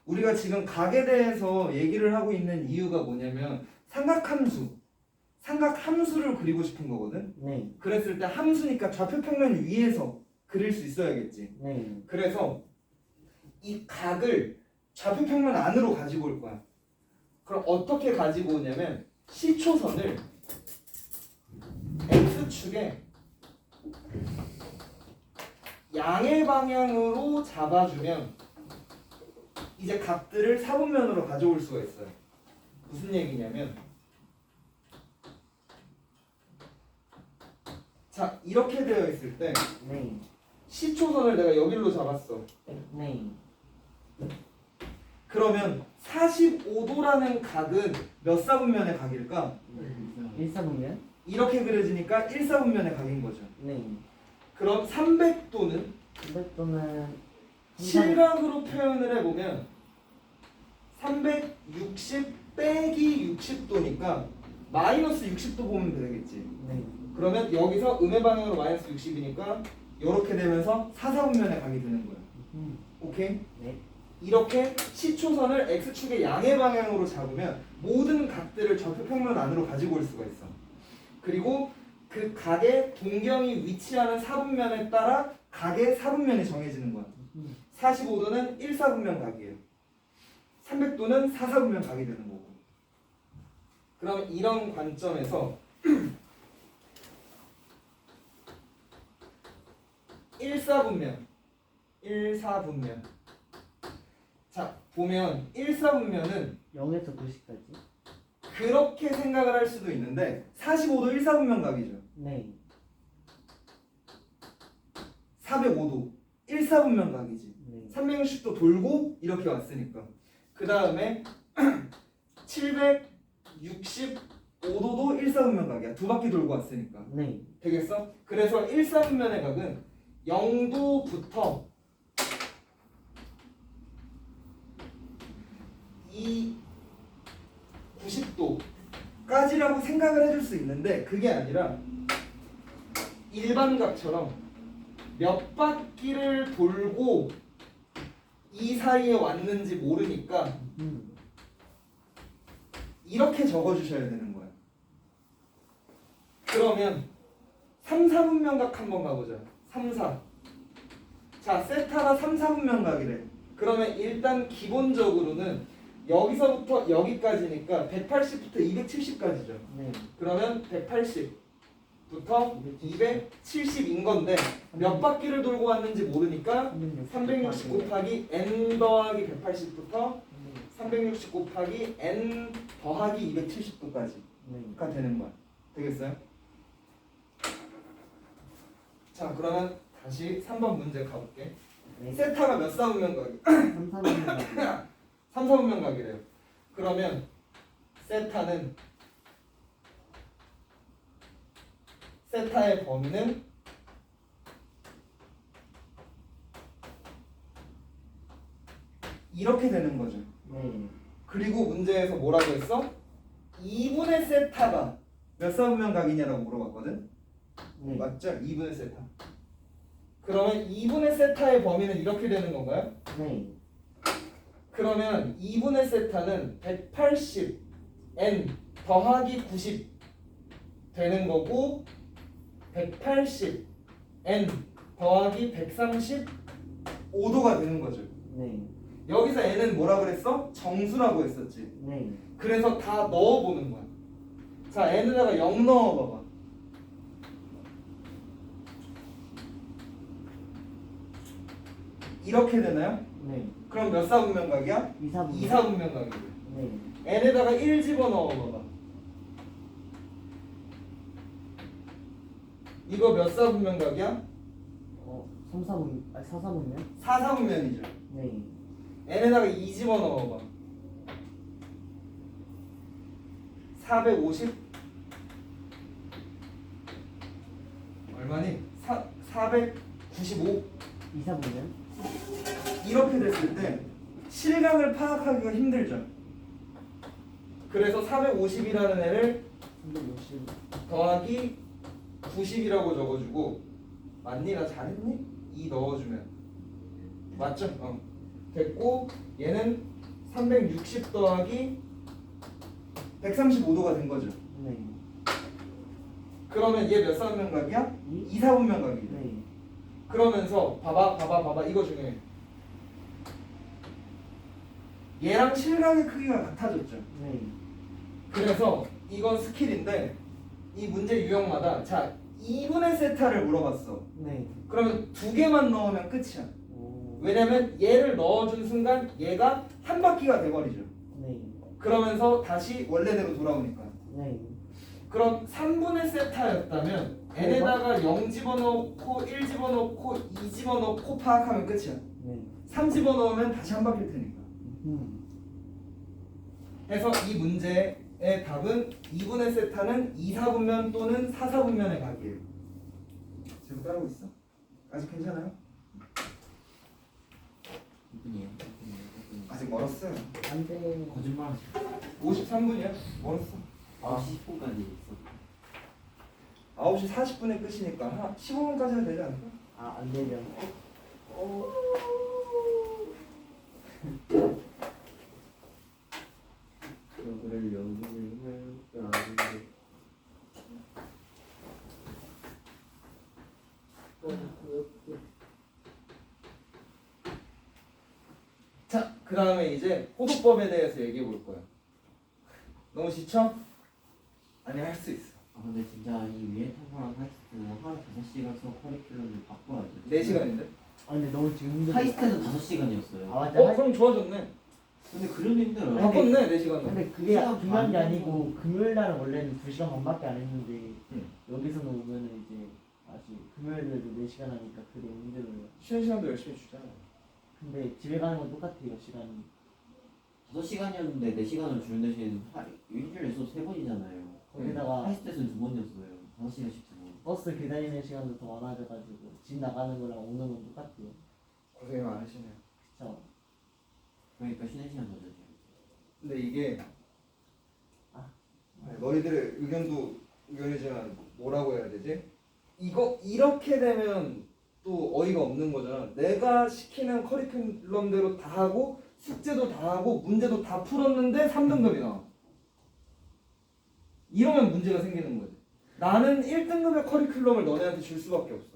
우리가 지금 각에 대해서 얘기를 하고 있는 이유가 뭐냐면 삼각함수를 그리고 싶은 거거든. 네. 그랬을 때 함수니까 좌표평면 위에서 그릴 수 있어야겠지. 네. 그래서 이 각을 좌표평면 안으로 가지고 올 거야. 그럼 어떻게 가지고 오냐면 시초선을 x축에 양의 방향으로 잡아주면 이제 각들을 4분면으로 가져올 수가 있어요. 무슨 얘기냐면 자, 이렇게 되어 있을 때 네. 시초선을 내가 여기로 잡았어. 네. 그러면 45도라는 각은 몇 사분면의 각일까? 1사분면? 이렇게 그려지니까 1사분면의 각인 거죠. 네. 그럼 300도는 300도는 실각으로 표현을 해보면 360 빼기 60도니까 마이너스 60도 보면 되겠지. 네. 그러면 여기서 음의 방향으로 마이너스 60이니까 이렇게 되면서 4사분면의 각이 되는 거예요. 오케이? 네. 이렇게 시초선을 x축의 양의 방향으로 잡으면 모든 각들을 좌표평면 안으로 가지고 올 수가 있어. 그리고 그 각의 동경이 위치하는 사분면에 따라 각의 사분면이 정해지는 거야. 45도는 1사분면 각이에요. 300도는 4사분면 각이 되는 거고. 그럼 이런 관점에서 1사분면 자 보면 1사분면은 0에서 90까지. 그렇게 생각을 할 수도 있는데 45도 1사분면 각이죠. 네. 405도 1사분면 각이지. 네. 360도 돌고 이렇게 왔으니까. 그 다음에 765도도 1사분면 각이야. 두 바퀴 돌고 왔으니까. 네. 되겠어? 그래서 1사분면의 각은 0도부터 이 90도까지라고 생각을 해줄 수 있는데 그게 아니라 일반각처럼 몇 바퀴를 돌고 이 사이에 왔는지 모르니까 이렇게 적어주셔야 되는 거야. 그러면 3, 4분면각 한번 가보자. 3, 4. 자, 세타가 3, 4분면각이래. 그러면 일단 기본적으로는 여기서부터 여기까지니까 180부터 270까지죠. 네. 그러면 180부터 270인 건데 몇 바퀴를 돌고 왔는지 모르니까 360 곱하기 n 더하기 180부터 360 곱하기 n 더하기 270도까지가 네. 되는 거야. 되겠어요? 자, 그러면 다시 3번 문제 가볼게. 네. 세타가 몇 사분면각이? 3, 4분면 3, 4분면각이래요. 그러면 세타의 범위는 이렇게 되는 거죠. 네. 그리고 문제에서 뭐라고 했어? 2분의 세타가 몇 사분면각이냐라고 물어봤거든? 네. 맞죠? 2분의 세타. 그러면 2분의 세타의 범위는 이렇게 되는 건가요? 네. 그러면 2분의 세타는 180n 더하기 90 되는 거고 180n 더하기 135도가 되는 거죠. 네. 여기서 n은 뭐라 그랬어? 정수라고 했었지. 네. 그래서 다 넣어보는 거야. 자, n에다가 0 넣어봐봐. 이렇게 되나요? 네. 그럼 몇 사분면각이야? 2사분면. 2사분면각이고. 네. n에다가 1 집어넣어봐봐. 이거 몇 사분면각이야? 3, 4분, 아니 4, 4분면? 4사분면이죠. 네. n에다가 2 집어넣어봐. 450 얼마니? 495 2사분면? 이렇게 됐을 때 실각을 파악하기가 힘들죠. 그래서 450이라는 애를 360. 더하기 90이라고 적어주고 맞니? 나 잘했니? 2 넣어주면 맞죠? 됐고 얘는 360 더하기 135도가 된 거죠. 네. 그러면 얘 몇 사분면각이야? 2? 2사분면각이죠. 네. 그러면서 봐봐 이거 중에 얘랑 실각의 크기가 같아졌죠. 네. 그래서 이건 스킬인데 이 문제 유형마다 자 2분의 세타를 물어봤어. 네. 그러면 두 개만 넣으면 끝이야. 오. 왜냐면 얘를 넣어준 순간 얘가 한 바퀴가 돼버리죠. 네. 그러면서 다시 원래대로 돌아오니까. 네. 그럼 3분의 세타였다면 n에다가 0 집어넣고 1 집어넣고 2 집어넣고 파악하면 끝이야. 네. 3 집어넣으면 다시 한 바퀴 테니까. 해서 이 문제의 답은 2분의 세타는 2사분면 또는 4사분면의 각이에요. 제가 따라오고 있어? 아직 괜찮아요? 2분이에요. 아직 멀었어요. 안 돼. 거짓말하지. 53분이야? 멀었어. 9시 10분까지 있어. 9시 40분에 끝이니까 한 15분까지 해도 되지 않을까? 아, 안 되려. 여기를 여기를 해야 자, 그 다음에 이제 호도법에 대해서 얘기해 볼 거야. 너무 지쳐? 아니, 할 수 있어. 아 근데 진짜 이 위에 타고랑 하이스트는 하루 5시간 수업 커리큘럼을 바꿔야 돼. 4시간인데? 아 근데 너무 지금 힘들어. 하이스트는 5시간이었어요. 아 맞아. 그럼 좋아졌네. 근데 그래도 힘들어요. 바꿨네, 4시간으로. 근데 그게 시간 중요한 게 반 아니고 금요일 날은 원래는 2시간 반밖에 안 했는데 응. 여기서는 오면은 이제 아직 금요일에도 4시간 하니까 그게 힘들어요. 쉬는 시간도 열심히 주잖아. 근데 집에 가는 건 똑같아요 시간이. 5시간이었는데 4시간을 주는 대신 일주일에 수업 3번이잖아요. 거기다가 하이스트에서는 2번이었어요. 5시간씩 2번. 버스 기다리는 시간도 더 많아져가지고 집 나가는 거랑 오는 건 똑같아요. 고생 많으시네요. 그쵸? 그러니까 쉬는 시간 더 주죠. 근데 이게 아. 너희들의 의견도 의견이지만 뭐라고 해야 되지? 이거 이렇게 되면 또 어이가 없는 거잖아. 내가 시키는 커리큘럼대로 다 하고 숙제도 다 하고 문제도 다 풀었는데 3등급이 나와. 이러면 문제가 생기는 거지. 나는 1등급의 커리큘럼을 너네한테 줄 수밖에 없어.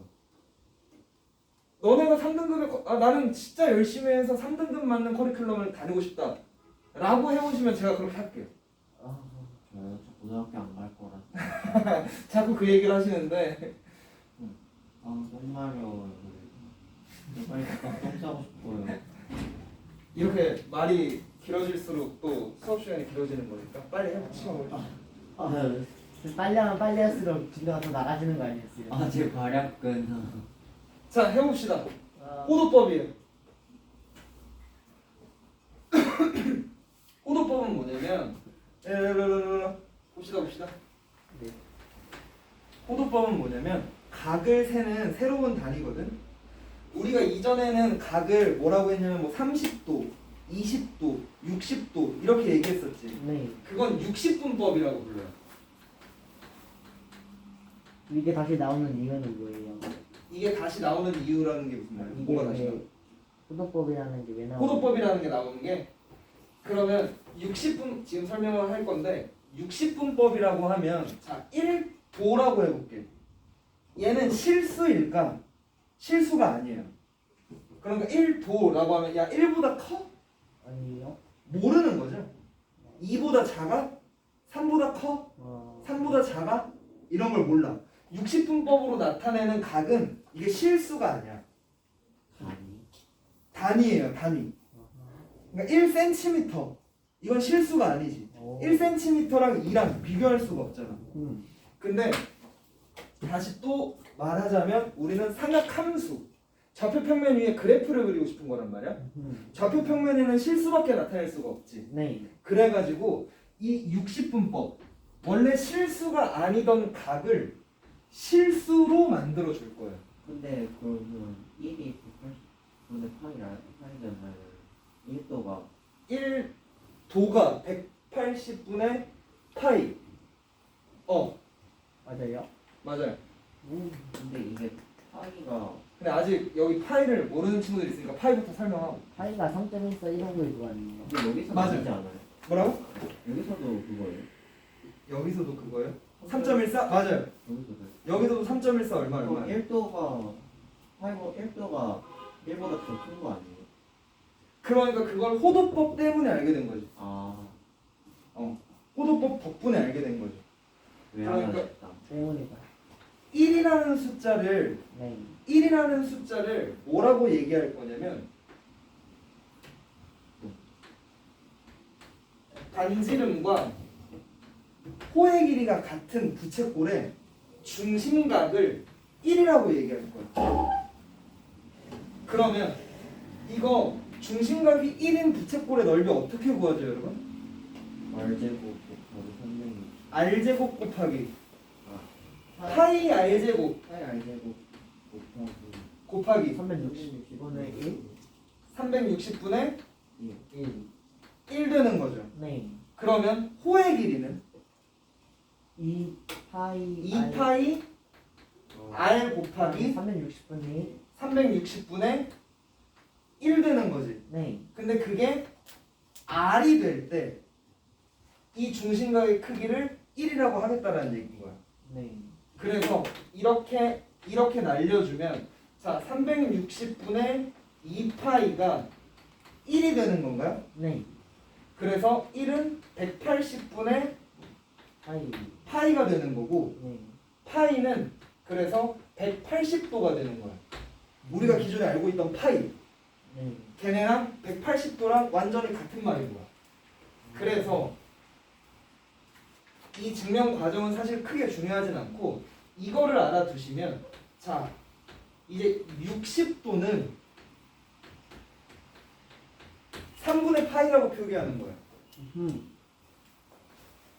너네가 3등급의 나는 진짜 열심히 해서 3등급 맞는 커리큘럼을 다니고 싶다 라고 해오시면 제가 그렇게 할게요. 아, 저요? 저 고등학교 안 갈 거라. 자꾸 그 얘기를 하시는데 아 너무 마려워요. 빨리 똥 싸고 싶어요. 이렇게 말이 길어질수록 또 수업 시간이 길어지는 거니까 빨리 해보시죠. 빨리 하면 빨리 할수록 진도가 더 나가지는 거 아니었어요? 아제 발약근. 자, 해봅시다. 아, 호도법이에요. 호도법은 뭐냐면 봅시다. 네. 호도법은 뭐냐면 각을 세는 새로운 단위거든. 우리가 이전에는 각을 뭐라고 했냐면 뭐 30도, 20도, 60도 이렇게 얘기했었지. 네. 그건 60분법이라고 불러요. 이게 다시 나오는 이유는 뭐예요? 이게 다시 나오는 이유라는 게 무슨 말이야? 뭐가 다시 나와? 호도법이라는 게 왜 나오는 호도법이라는 게 나오는 게 그러면 60분 지금 설명을 할 건데 60분법이라고 하면 자 1도라고 해볼게. 얘는 실수일까? 실수가 아니에요. 그러니까 1도라고 하면 야 1보다 커? 아니에요? 모르는 거죠. 2보다 작아? 3보다 커? 3보다 작아? 이런 걸 몰라. 60분법으로 나타내는 각은 이게 실수가 아니야. 아니. 단위예요, 단위. 그러니까 1cm. 이건 실수가 아니지. 1cm랑 2랑 비교할 수가 없잖아. 근데 다시 또 말하자면 우리는 삼각함수. 좌표평면 위에 그래프를 그리고 싶은 거란 말이야. 좌표평면에는 실수밖에 나타낼 수가 없지. 네. 그래가지고 이 60분법 원래 실수가 아니던 각을 실수로 만들어 줄 거예요. 근데 그러면 1이 180분의 파이잖아요. 1도가 1도가 180분의 파이. 맞아요? 맞아요. 근데 이게 파이가 근데 아직 여기 파이를 모르는 친구들이 있으니까 파이부터 설명하고. 파이가 3.14 1하고 그거 아니에요? 근데 여기서 맞아요. 나오지 않아요? 뭐라고? 여기서도 그거예요? 여기서도 그거예요? 3.14? 맞아요. 여기서도. 여기서도 3.14 얼마? 1도가 파이가 1도가 1보다 더 큰 거 아니에요? 그러니까 그걸 호도법 때문에 알게 된 거지. 아, 호도법 덕분에 알게 된 거지. 왜 그러니까- 하나 싶다. 때문이다. 1이라는 숫자를 네. 1이라는 숫자를 뭐라고 얘기할 거냐면 반지름과 호의 길이가 같은 부채꼴의 중심각을 1이라고 얘기할 거야. 그러면 이거 중심각이 1인 부채꼴의 넓이 어떻게 구하죠, 여러분? R제곱 곱하기 300 R제곱 곱하기 아, 파이 R제곱 파이 R제곱 곱하기 곱하기 360분의 1? 360분의 1. 1 되는 거죠. 네. 그러면 호의 길이는 2파이 2파이 R 곱하기 360분의 1? 360분의 1 되는 거지. 네. 근데 그게 R이 될 때 이 중심각의 크기를 1이라고 하겠다라는 얘기인 거야. 네. 그래서 이렇게 이렇게 날려주면 자 360분의 2파이가 1이 되는 건가요? 네. 그래서 1은 180분의 파이. 파이가 되는 거고 네. 파이는 그래서 180도가 되는 거야. 우리가 기존에 알고 있던 파이 네. 걔네랑 180도랑 완전히 같은 말인 거야. 그래서 이 증명 과정은 사실 크게 중요하진 않고 이거를 알아두시면 자 이제 60도는 3분의 파이라고 표기하는 거야.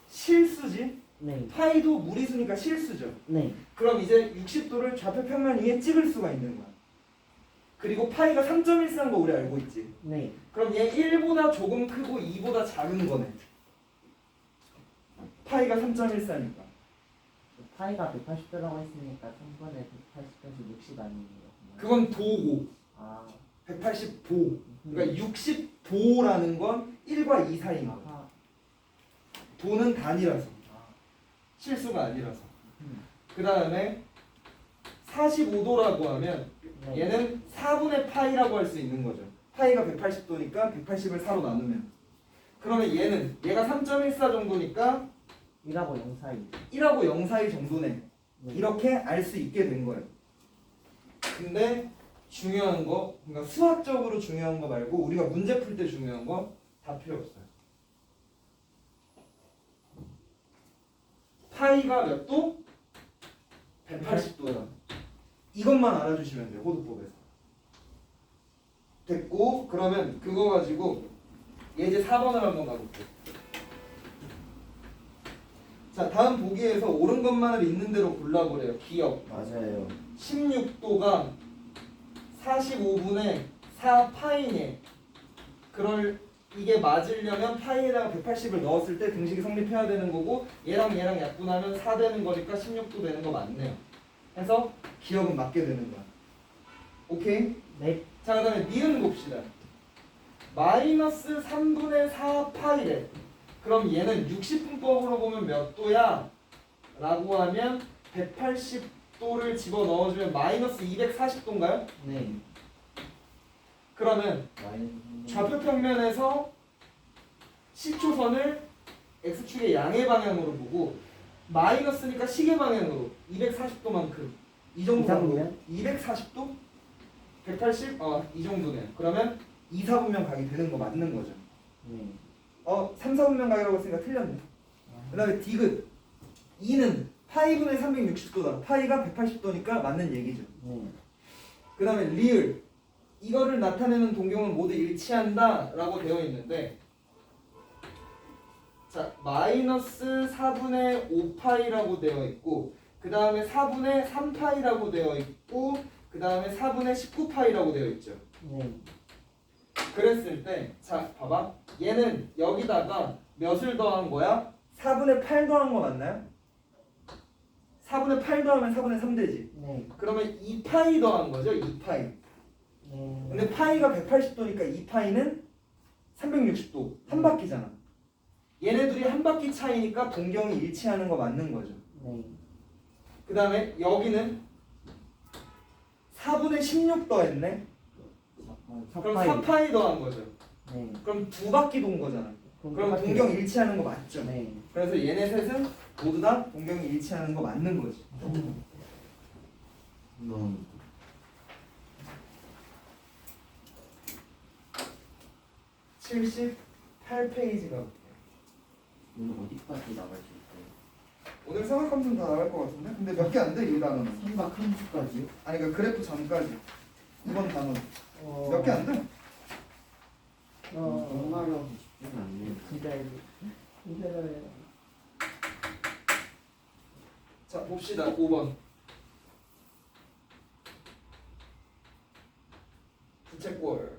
실수지? 네. 파이도 무리수니까 실수죠. 네. 그럼 이제 60도를 좌표 평면 위에 찍을 수가 있는 거야. 그리고 파이가 3.14인 거 우리 알고 있지. 네. 그럼 얘 1보다 조금 크고 2보다 작은 거네. 파이가 3.14니까. 파이가 180도라고 했으니까 3분의 180에서 60 아니에요? 그건 도고. 아. 180도. 그러니까 60도라는 건 1과 2 사이인 거야. 아하. 도는 단위라서. 아. 실수가 아니라서. 그 다음에 45도라고 하면 네. 얘는 4분의 파이라고 할 수 있는 거죠. 파이가 180도니까 180을 4로 나누면. 그러면 얘가 3.14 정도니까 1하고 0 사이. 1하고 0 사이 정도네. 네. 이렇게 알 수 있게 된 거예요. 근데 중요한 거, 그러니까 수학적으로 중요한 거 말고 우리가 문제 풀 때 중요한 거 다 필요 없어요. 파이가 몇 도? 180도야. 이것만 알아주시면 돼요. 호두법에서. 됐고 그러면 그거 가지고 예제 4번을 한번 가볼게요. 자 다음 보기에서 옳은 것만을 있는 대로 골라보래요. 기억. 맞아요. 16도가 45분의 4파이네. 이게 맞으려면 파이에다가 180을 넣었을 때 등식이 성립해야 되는 거고 얘랑 약분하면 4 되는 거니까 16도 되는 거 맞네요. 해서 기억은 맞게 되는 거야. 오케이? 네. 자 그 다음에 니은 봅시다. 마이너스 3분의 4파이래. 그럼 얘는 60분법으로 보면 몇 도야? 라고 하면 180도를 집어넣어주면 마이너스 240도인가요? 네. 그러면 마이너스 좌표 평면에서 시초선을 x축의 양의 방향으로 보고 마이너스니까 시계 방향으로 240도만큼 이 정도 이상이면? 240도? 180? 이 정도네요. 그러면 2, 4분면 각이 되는 거 맞는 거죠. 네. 3, 4분면 각이라고 했으니까 틀렸네. 그 다음에 디귿 2는 파이분의 360도다. 파이가 180도니까 맞는 얘기죠. 네. 그 다음에 리을 이거를 나타내는 동경은 모두 일치한다 라고 되어 있는데 자 마이너스 4분의 5파이라고 되어 있고 그 다음에 4분의 3파이라고 되어 있고 그 다음에 4분의 19파이라고 되어 있죠. 네. 그랬을 때 자 봐봐 얘는 여기다가 몇을 더한 거야? 4분의 8 더한 거 맞나요? 4분의 8 더하면 4분의 3 되지. 네. 그러면 2파이 더한 거죠. 2파이. 네. 근데 파이가 180도니까 2파이는 360도 한 바퀴잖아. 얘네 둘이 한 바퀴 차이니까 동경이 일치하는 거 맞는 거죠. 네. 그 다음에 여기는 4분의 16 더했네. 그럼 4파이 더한 거죠. 네. 그럼 두 바퀴 돈 거잖아. 그럼 동경 일치하는 거 맞죠. 네. 그래서 얘네 셋은 모두 다 동경이 일치하는 거 맞는 거지. 너무 78페이지가 오늘 어디까지 나갈 수 있어요? 오늘 생각하면 다 나갈 것 같은데? 근데 몇 개 안 돼? 이 단어는. 삼각 함수까지요? 아니 그러니까 그래프 전까지. 이번 단어 몇 개 안 돼? 정말로 쉽지는 않네요. 기다려요. 자 봅시다. 5번 부채꼴.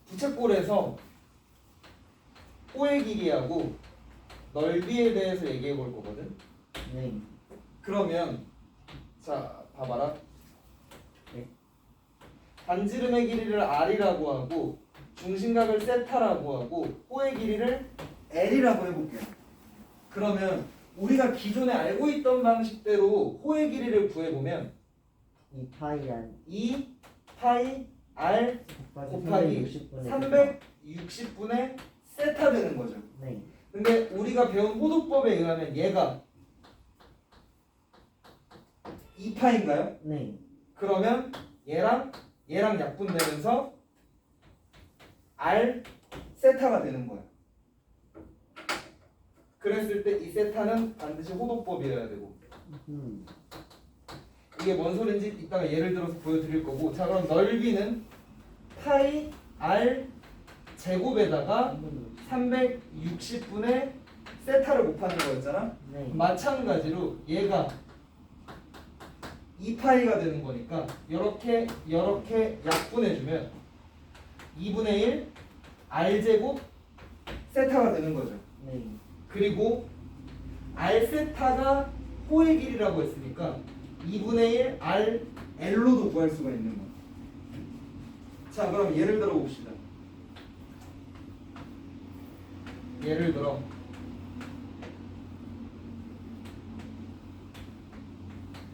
부채꼴에서 호의 길이하고 넓이에 대해서 얘기해 볼 거거든. 네. 그러면 자 봐봐라. 네. 반지름의 길이를 r이라고 하고 중심각을 세타라고 하고 호의 길이를 l이라고 해볼게요. 그러면 우리가 기존에 알고 있던 방식대로 호의 길이를 구해보면 2파이 2 파이 r 곱하기 360분의 세타 되는 거죠. 네. 근데 우리가 배운 호도법에 의하면 얘가 2파인가요? 네. 그러면 얘랑 약분되면서 r 세타가 되는 거야. 그랬을 때 이 세타는 반드시 호도법이어야 되고. 이게 뭔 소린지 이따가 예를 들어서 보여드릴 거고. 자, 그럼 넓이는 파이 r 제곱에다가 360분의 세타를 곱하는 거였잖아. 네. 마찬가지로 얘가 2파이가 되는 거니까 이렇게 약분해주면 2분의 1 r 제곱 세타가 되는 거죠. 네. 그리고 r 세타가 호의 길이라고 했으니까 2분의 1 r l로도 구할 수가 있는 거야. 자, 그럼 예를 들어 봅시다. 예를 들어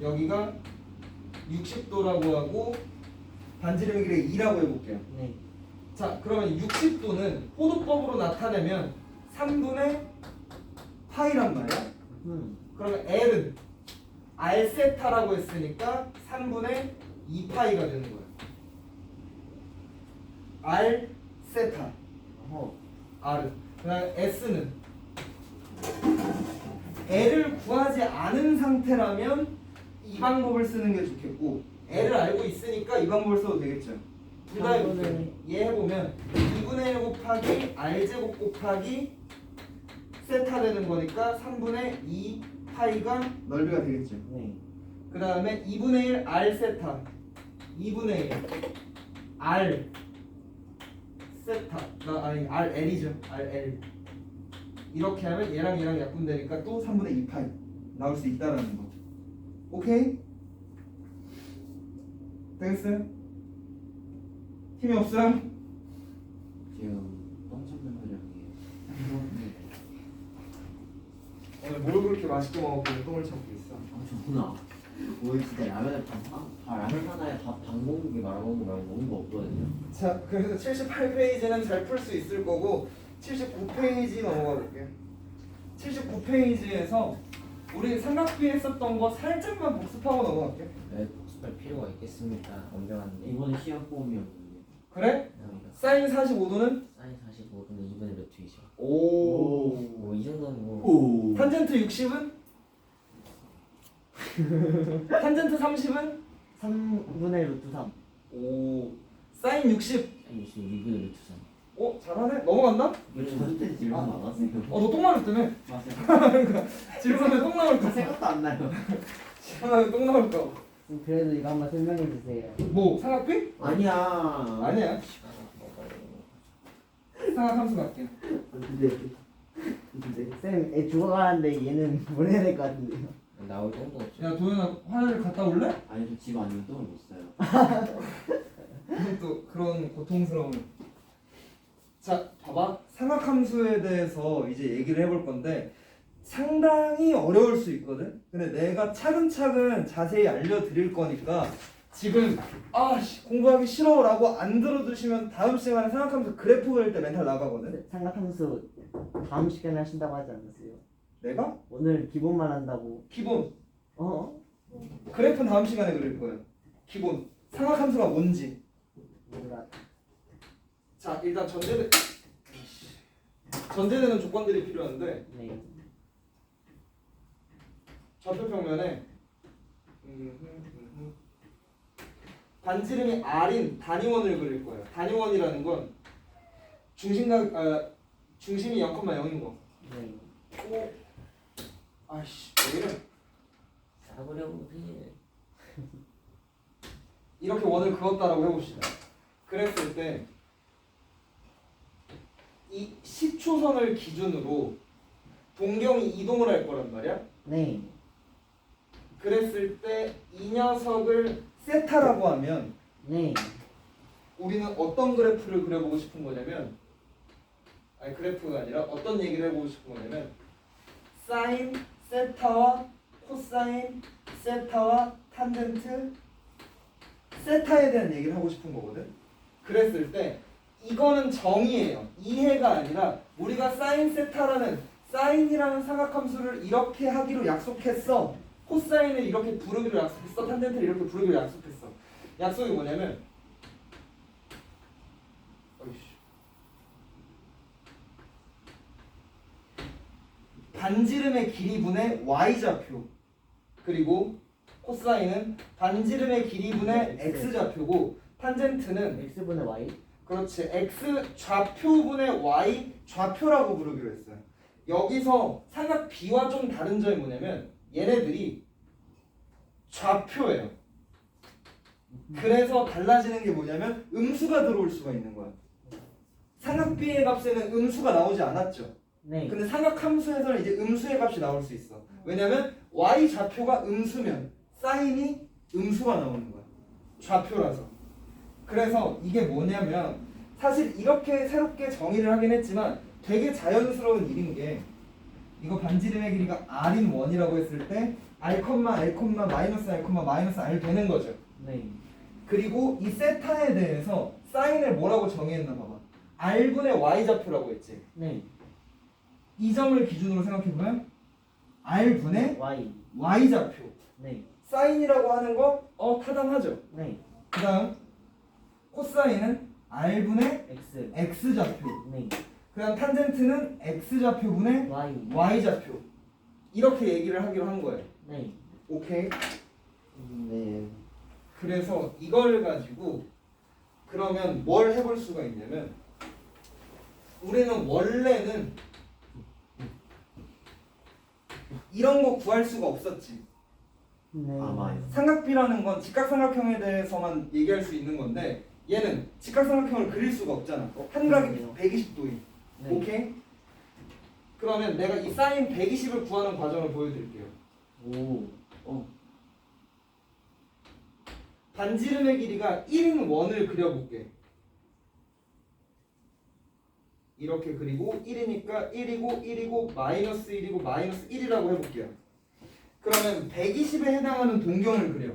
여기가 60도라고 하고 반지름의 길이 2라고 해볼게요. 네. 자, 그러면 60도는 호도법으로 나타내면 3분의 파이란 말이야. 그러면 L은 R 세타라고 했으니까 3분의 2파이가 되는 거야. R 세타. R. 그다음 S는 L을 구하지 않은 상태라면 이 방법을 쓰는 게 좋겠고, L을 알고 있으니까 이 방법을 써도 되겠죠. 그다음에 얘 해보면 2분의 1 곱하기 R제곱 곱하기 세타 되는 거니까 3분의 2 파이가 넓이가 되겠죠. 네. 그 다음에 2분의 1 R 세타 2분의 1 R 세타 아니 RL이죠. RL 이렇게 하면 얘랑 약분되니까 또 3분의 2 파이 나올 수 있다라는 거. 오케이? 되겠어요? 힘이 없어요? 지금 똥 참는 표정이에요. 오늘 뭘 그렇게 맛있게 먹었길래 똥을 참고 있어? 정훈아, 오늘 진짜 라면을 라면 하나에 반 공기 말아먹는 거 말고 먹는 거 없거든요. 자, 그래서 78페이지는 잘 풀 수 있을 거고 79페이지 넘어가 볼게요. 79페이지에서 우리 삼각비 했었던 거 살짝만 복습하고 넘어갈게요. 왜 복습할 필요가 있겠습니까? 언제왔는데 이번에 시험 보험이었는데. 그래? 사인 45도는? 사인 45도는 2분의 루트이죠. 오. 뭐 이 정도는 뭐 오. 탄젠트 60은? 탄젠트 30은? 3분의 루트 3. 오. 사인 60. 사인 2분의 루트 3. 잘하네? 넘어간다? 저한테 질문 많았어요. 너 똥 마를 때문에. 맞아요. 질문에 똥 나올까? 생각도 안 나요. 질문에 똥 나올까? 그래도 이거 한번 설명해 주세요. 뭐? 삼각비? 아니야. 아니야. 시간 먹어요. 삼각함수 갈게요. 근데 쌤, 애 죽어가는데 얘는 보내야 될 것 같은데요. 나올 똥도 없죠. 야, 도현아 화장실 갔다 올래? 아니 저 집 아니면 똥을 못 싸요. 무슨 또 그런 고통스러운. 자, 봐봐. 삼각함수에 대해서 이제 얘기를 해볼 건데 상당히 어려울 수 있거든. 근데 내가 차근차근 자세히 알려드릴 거니까 지금 공부하기 싫어라고 안 들어두시면 다음 시간에 삼각함수 그래프 그릴 때 멘탈 나가거든. 삼각함수 다음 시간에 하신다고 하지 않았어요? 내가 오늘 기본만 한다고. 기본 그래프 다음 시간에 그릴 거예요. 기본 삼각함수가 뭔지. 몰라. 자, 일단 전제되는 조건들이 필요한데 네. 좌표평면에 반지름이 r인 단위원을 그릴 거예요. 단위원이라는 건 중심이 0,0인 거. 네. 왜 이래? 싸구려 필. 이렇게 원을 그었다라고 해봅시다. 그랬을 때 이 시초선을 기준으로 동경이 이동을 할 거란 말이야. 네. 그랬을 때 이 녀석을 세타라고 하면 네. 우리는 어떤 그래프를 그려보고 싶은 거냐면, 그래프가 아니라 어떤 얘기를 해보고 싶은 거냐면 사인 세타와 코사인, 세타와 탄젠트, 세타에 대한 얘기를 하고 싶은 거거든. 그랬을 때 이거는 정의예요. 이해가 아니라 우리가 사인 세타라는 사인이라는 삼각함수를 이렇게 하기로 약속했어. 코사인을 이렇게 부르기로 약속했어. 탄젠트를 이렇게 부르기로 약속했어. 약속이 뭐냐면 반지름의 길이분의 y좌표, 그리고 코사인은 반지름의 길이분의 x좌표고 탄젠트는 x분의 y. 그렇지 x 좌표분의 y 좌표라고 부르기로 했어요. 여기서 삼각 B와 좀 다른 점이 뭐냐면 얘네들이 좌표예요. 그래서 달라지는 게 뭐냐면 음수가 들어올 수가 있는 거야. 삼각 B의 값에는 음수가 나오지 않았죠. 네. 근데 삼각함수에서는 이제 음수의 값이 나올 수 있어. 왜냐면 y 좌표가 음수면 사인이 음수가 나오는 거야. 좌표라서. 그래서 이게 뭐냐면 사실 이렇게 새롭게 정의를 하긴 했지만 되게 자연스러운 일인 게 이거 반지름의 길이가 r인 1이라고 했을 때 r, r, 마이너스 r, 마이너스 r 되는 거죠. 네. 그리고 이 세타에 대해서 사인을 뭐라고 정의했나 봐봐. r분의 y좌표라고 했지. 네. 이 점을 기준으로 생각해보면 r분의 y. y좌표. 네. 사인이라고 하는 거 타당하죠. 네. 그 다음 코사인은 r분의 x. x좌표. 네. 그 다음 탄젠트는 x좌표분의 y. y좌표. 이렇게 얘기를 하기로 한 거예요. 네. 오케이? 네. 그래서 이걸 가지고 그러면 뭘 해볼 수가 있냐면 우리는 원래는 이런 거 구할 수가 없었지. 네. 아마요. 삼각비라는 건 직각삼각형에 대해서만 얘기할 수 있는 건데 얘는 직각삼각형을 그릴 수가 없잖아. 한 각이 그러네요. 120도인. 네. 오케이? 그러면 내가 이 사인 120을 구하는 과정을 보여드릴게요. 오. 반지름의 길이가 1인 원을 그려볼게. 이렇게 그리고 1이니까 1이고 마이너스 1이고 마이너스 1이라고 해볼게요. 그러면 120에 해당하는 동경을 그려.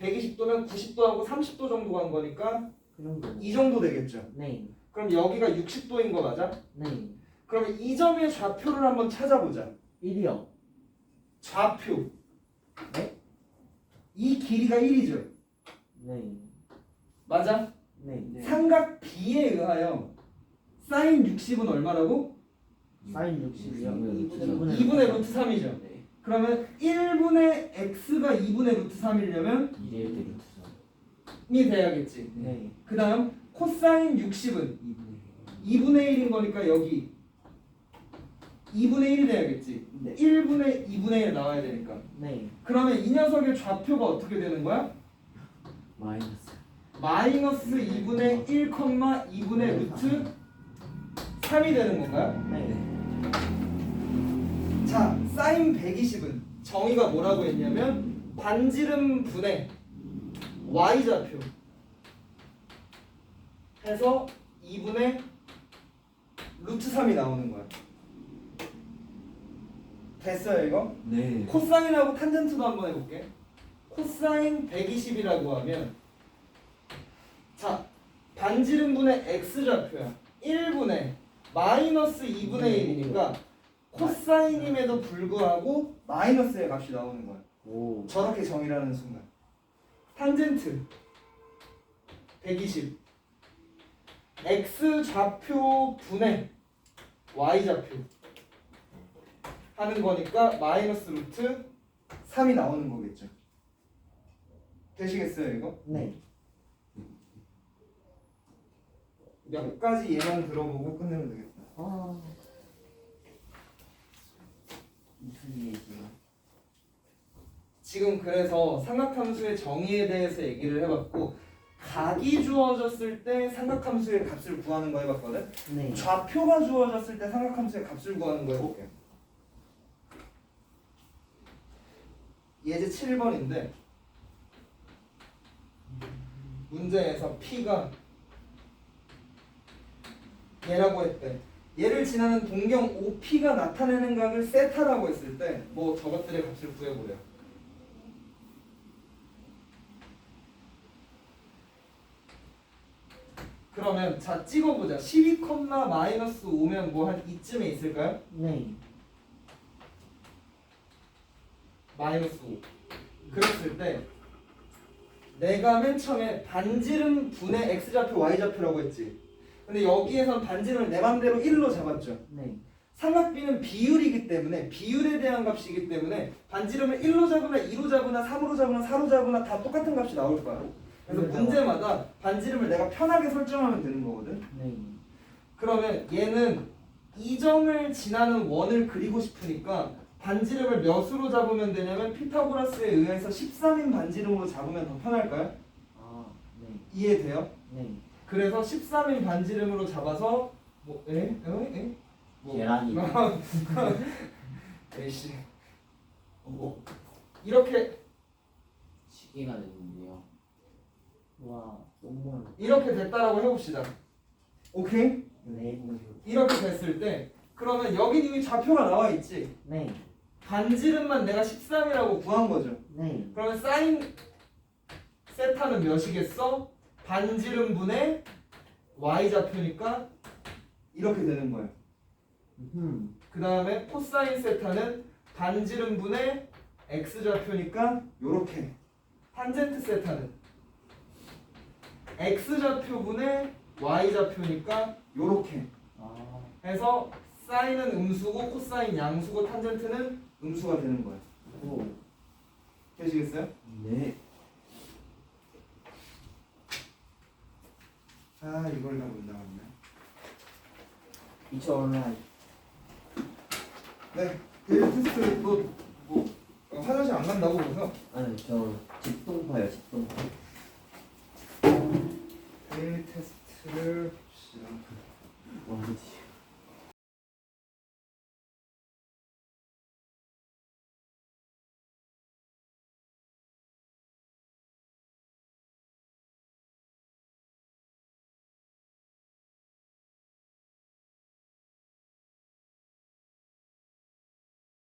120도면 90도하고 30도 정도 간 거니까 그 정도. 이 정도 되겠죠. 네. 그럼 여기가 60도인 거 맞아? 네. 그러면 이 점의 좌표를 한번 찾아보자. 1이요. 좌표. 네? 이 길이가 1이죠. 네. 맞아? 네. 삼각 B에 의하여 사인 60은 얼마라고? 사인 60이요. 2분의 루트 3이죠. 네. 그러면 1분의 x가 2분의 루트 3이려면 1일 때 루트 2이 돼야겠지. 네. 그 다음 코사인 60은 2분의 1인 거니까 여기 2분의 1이 돼야겠지. 네. 1분의 2분의 1 나와야 되니까. 네. 그러면 이 녀석의 좌표가 어떻게 되는 거야? 마이너스. 마이너스 2분의 1, 2분의 루트 3이 되는 건가요? 네. 자, 사인 120은 정의가 뭐라고 했냐면 반지름 분의 y좌표 해서 2분의 루트 3이 나오는 거야. 됐어요 이거? 네. 코사인하고 탄젠트도 한번 해볼게. 코사인 120이라고 하면 자, 반지름 분의 x좌표야. 1분의 마이너스 2분의 1이니까 코사인임에도 불구하고 마이너스의 값이 나오는 거야. 오. 저렇게 정의를 하는 순간. 탄젠트 120 x좌표 분의 y좌표 하는 거니까 마이너스 루트 3이 나오는 거겠죠. 되시겠어요 이거? 네. 몇 가지 예만 들어보고 끝내면 되겠다. 아. 무슨 얘기지? 지금 그래서 삼각함수의 정의에 대해서 얘기를 해봤고 각이 주어졌을 때 삼각함수의 값을 구하는 거 해봤거든. 네. 좌표가 주어졌을 때 삼각함수의 값을 구하는 거 해볼게요. 예제 7번인데 문제에서 P가 얘라고 했대. 얘를 지나는 동경 OP가 나타내는 각을 세타라고 했을 때 뭐 저것들의 값을 구해보래요. 그러면 자 찍어보자. 12, 마이너스 5면 뭐 한 이쯤에 있을까요? 네. 마이너스 5. 그랬을 때 내가 맨 처음에 반지름 분의 x좌표 y좌표라고 했지. 근데 여기에선 반지름을 내 맘대로 1로 잡았죠. 네. 삼각비는 비율이기 때문에 비율에 대한 값이기 때문에 반지름을 1로 잡으나 2로 잡으나 3으로 잡으나 4로 잡으나 다 똑같은 값이 나올 거야. 그래서 문제마다 반지름을 내가 편하게 설정하면 되는 거거든. 네. 그러면 얘는 이 점을 지나는 원을 그리고 싶으니까 반지름을 몇으로 잡으면 되냐면 피타고라스에 의해서 13인 반지름으로 잡으면 더 편할까요? 아, 네. 이해돼요? 네. 그래서 13인 반지름으로 잡아서 뭐 뭐 계란이. 에이씨 어, 이렇게 시계가 됐는데요. 와, 너무 이렇게 됐다라고 해봅시다. 오케이? 네. 이렇게 됐을 때 그러면 여기 이미 좌표가 나와 있지. 네. 반지름만 내가 13이라고 구한 거죠. 네. 그러면 사인 세타는 몇이겠어? 반지름분의 y 좌표니까 이렇게 되는 거예요. 그 다음에 코사인 세타는 반지름분의 x 좌표니까 요렇게. 탄젠트 세타는 x 좌표분의 y 좌표니까 요렇게 아, 해서 사인은 음수고 코사인 양수고 탄젠트는 음수가 되는 거예요. 오. 되시겠어요? 네. 아 이걸 다 못 나왔네. 2차 온라인. 네, 그 테스트 뭐 화장실 안 간다고 그래서 아니 저 집